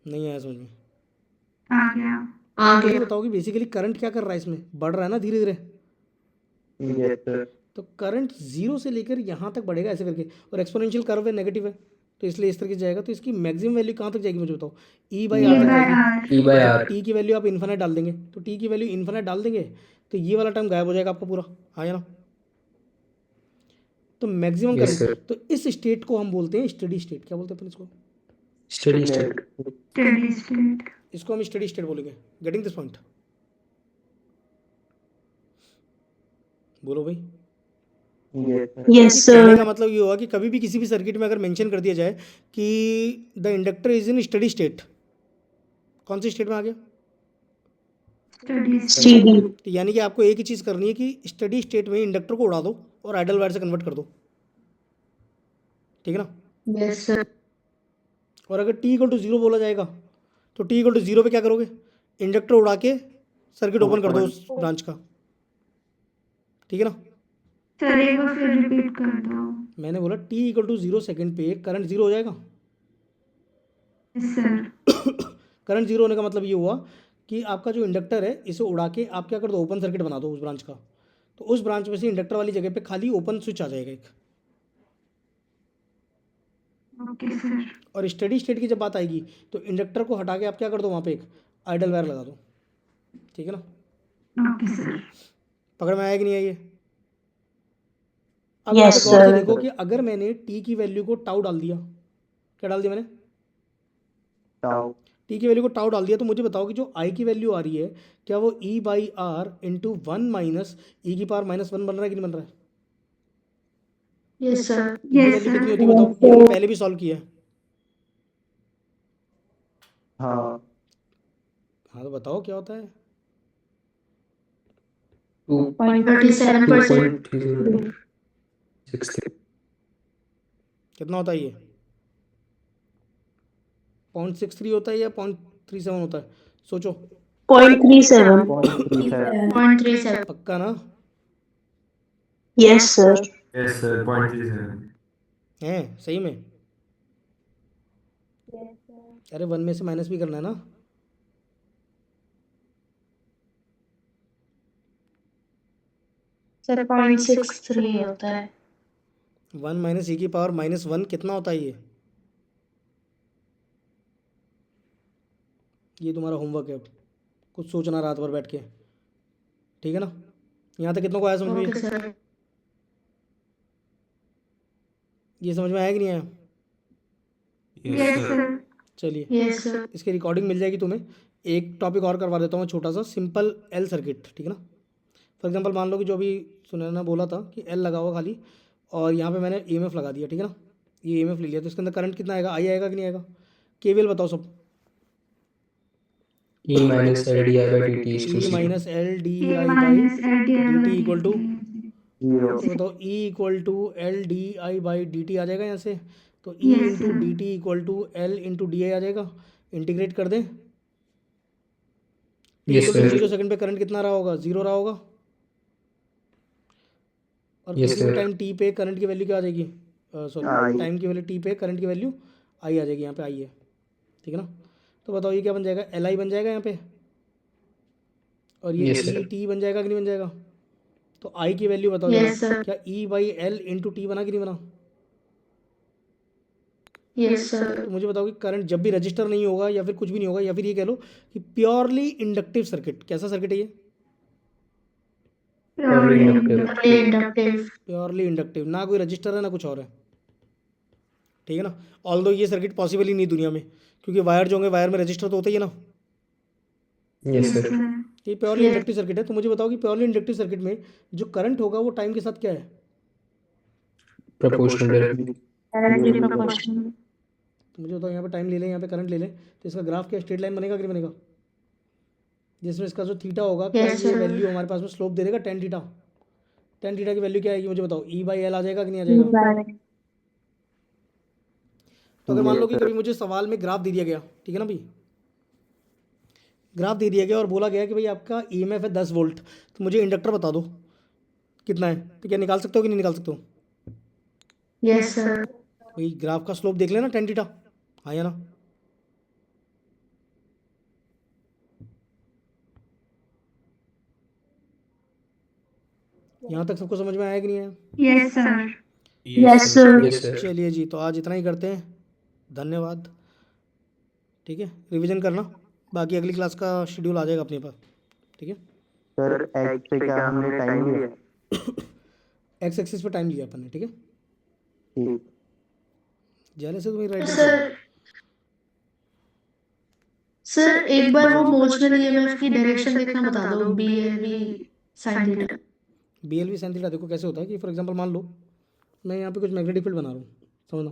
नहीं आया समझ में। आ गया. आ मुझे गया। बताओ कि बेसिकली करंट क्या कर रहा है, इसमें बढ़ रहा है ना धीरे धीरे। Yes, sir. तो करंट 0 से लेकर यहाँ तक बढ़ेगा ऐसे करके, और एक्सपोनेंशियल कर्व है, नेगेटिव है, तो इसलिए इस तरीके से जाएगा। तो इसकी मैक्सिमम वैल्यू कहाँ तक जाएगी मुझे बताओ, ई बाई आर E तक by जाएगी। R. E by R. T की वैल्यू आप इन्फिनिट डाल देंगे, तो टी की वैल्यू इन्फिनिट डाल देंगे तो ये वाला टर्म गायब हो जाएगा आपका पूरा, हाँ या ना। तो मैक्सिमम Yes, करंट, sir. तो इस स्टेट को हम बोलते हैं स्टेडी स्टेट। क्या बोलते हैं अपन इसको, Steady state. Steady state. इसको हम स्टेडी स्टेट बोलेंगे। गेटिंग दिस पॉइंट, बोलो भाई। Yes, sir. यस कहने सर। का मतलब ये हुआ कि कभी भी किसी भी सर्किट में अगर मेंशन कर दिया जाए कि the inductor is in steady state, कौन सी स्टेट में आ गया, Steady state. स्टेडी। तो यानी कि आपको एक ही चीज़ करनी है कि स्टेडी स्टेट में इंडक्टर को उड़ा दो और आइडल वायर से कन्वर्ट कर दो, ठीक है ना। Yes sir. और अगर टी इक्वल टू 0 बोला जाएगा तो टी इक्वल टू 0 पे क्या करोगे, इंडक्टर उड़ा के सर्किट ओपन कर दो उस ब्रांच का, ठीक है ना। सर एक बार फिर रिपीट कर दो. मैंने बोला टी इक्वल टू 0 सेकेंड पे करंट 0 हो जाएगा। Yes, sir. करंट 0 होने का मतलब ये हुआ कि आपका जो इंडक्टर है इसे उड़ा के आप क्या कर दो, ओपन सर्किट बना दो उस ब्रांच का, तो उस ब्रांच में से इंडक्टर वाली जगह पे खाली ओपन स्विच आ जाएगा एक। Okay, sir. और स्टेडी स्टेट की जब बात आएगी तो इंडक्टर को हटा के आप क्या कर दो, वहाँ पे एक आइडल वायर लगा दो, ठीक है ना। Okay, sir. पकड़ में आया कि नहीं आया ये। अब यहाँ यस पे गौर से सर। देखो कि अगर मैंने टी की वैल्यू को टाउ डाल दिया, क्या डाल दिया मैंने, Tau. टी की वैल्यू को टाउ डाल दिया, तो मुझे बताओ कि जो आई की वैल्यू आ रही है क्या वो E by R into 1 minus ई की पावर माइनस 1 बन रहा है कि नहीं बन रहा है। Yes sir. ये Yes, वैल्यू कितनी sir. होती है बताओ, ये मैंने पहले भी सॉल्व किया है। हाँ हाँ तो बताओ क्या होता है। 37%। 2.3063 कितना होता है ये? 0.63 होता है या 0.37 होता है? सोचो। 0.37। 0.37 पक्का ना? Yes sir. Yes, sir. 0.37. है सही में? Yes, sir. अरे 1 में से माइनस भी करना है ना। सर 0.63 होता है। 1 माइनस ई की पावर -1 कितना होता है ये? ये तुम्हारा होमवर्क है, अब कुछ सोचना रात भर बैठ के, ठीक है ना? यहाँ तक कितनों को आया समझ में? Okay sir. ये समझ में आया कि नहीं आया? Yes, sir. चलिए यस सर। इसकी रिकॉर्डिंग मिल जाएगी तुम्हें। एक टॉपिक और करवा देता हूँ मैं, छोटा सा सिंपल एल सर्किट, ठीक है ना? फॉर एग्जांपल मान लो कि जो अभी सुनैना बोला था कि एल लगा हुआ खाली, और यहाँ पे मैंने ईएमएफ लगा दिया, ठीक है ना? ये ईएमएफ ले लिया, तो इसके अंदर करंट कितना आएगा? आई आएगा कि नहीं आएगा? केवीएल बताओ सब। E minus LDI by dt is to E 0. Minus L D A I by minus LDI D by T equal to, zero तो बताओ E equal to L D I by D T आ जाएगा यहाँ से, तो E Yes, into sir. D T equal to L into D I आ जाएगा। Integrate कर दें, Yes, equal to sir. 0 second पे करंट कितना रहा होगा? 0 रहा होगा। और Yes, किसी भी sir. टाइम टी पे करंट की वैल्यू क्या आ जाएगी? सॉरी, आई। टाइम की वैल्यू टी पे करंट की वैल्यू आई आ जाएगी, यहाँ पे आई है, ठीक है ना? तो बताओ ये क्या बन जाएगा? एल आई बन जाएगा यहाँ पे, और ये Yes, ई sir. टी बन जाएगा कि नहीं बन जाएगा? तो आई की वैल्यू बताओ यस जरा, सर। क्या ई बाई एल इंटू टी बना कि नहीं बना? Yes sir. तो मुझे बताओ कि करंट जब भी रजिस्टर नहीं होगा या फिर कुछ भी नहीं होगा, या फिर ये कह लो कि प्योरली इंडक्टिव सर्किट, कैसा सर्किट है ये? Purely inductive. inductive. Inductive. Purely inductive, ना कोई रजिस्टर है ना कुछ और है, ठीक है ना? ऑल्दो ये सर्किट पॉसिबल ही नहीं दुनिया में, क्योंकि वायर जो होंगे, वायर में रजिस्टर तो होता ही है ना। Yes, Yes, sir. sir. ये प्योरली Yes. इंडक्टिव सर्किट है। तो मुझे बताओ कि प्योरली इंडक्टिव सर्किट में जो करंट होगा वो टाइम के साथ क्या है? Proportional directly. Directly proportional. तो मुझे बताओ, यहाँ पे टाइम ले लें, यहाँ पे करंट ले लें, तो इसका ग्राफ क्या स्ट्रेट लाइन बनेगा कि नहीं बनेगा? जिसमें इसका जो थीटा होगा, क्या Yes, ये sir. वैल्यू हमारे पास में स्लोप दे देगा टेन थीटा? टेन थीटा की वैल्यू क्या आएगी मुझे बताओ? ई बाई एल आ जाएगा कि नहीं आ जाएगा? तो अगर मान लो कि कभी मुझे सवाल में ग्राफ दे दिया गया, ठीक है ना भाई, ग्राफ दे दिया गया और बोला गया कि भाई आपका ईएमएफ है 10 वोल्ट, तो मुझे इंडक्टर बता दो कितना है, तो क्या निकाल सकते हो कि नहीं निकाल सकते हो? Yes sir. भाई ग्राफ का स्लोप देख लेना, टेन थीटा, हाँ या ना? यहाँ तक सबको समझ में आया कि नहीं आया? Yes, sir. Yes sir. Yes, sir. चलिए जी, तो आज इतना ही करते हैं, धन्यवाद, ठीक है? रिवीजन करना, बाकी अगली क्लास का शेड्यूल आ जाएगा अपने पास, ठीक है? सर एक्स पे क्या हमने टाइम लिया? एक्स एक्सिस पे टाइम लिया अपन ने, ठीक है? ठीक। जाने से तुम्हें राइटिंग सर सर एक बार वो मोशनल ईएमएफ की डायरेक्शन देखना बता दो, BLV sine theta. B L V sine theta देखो कैसे होता है कि फॉर एग्जांपल मान लो मैं यहाँ पे कुछ मैग्नेटिक फील्ड बना रहा हूँ, समझना,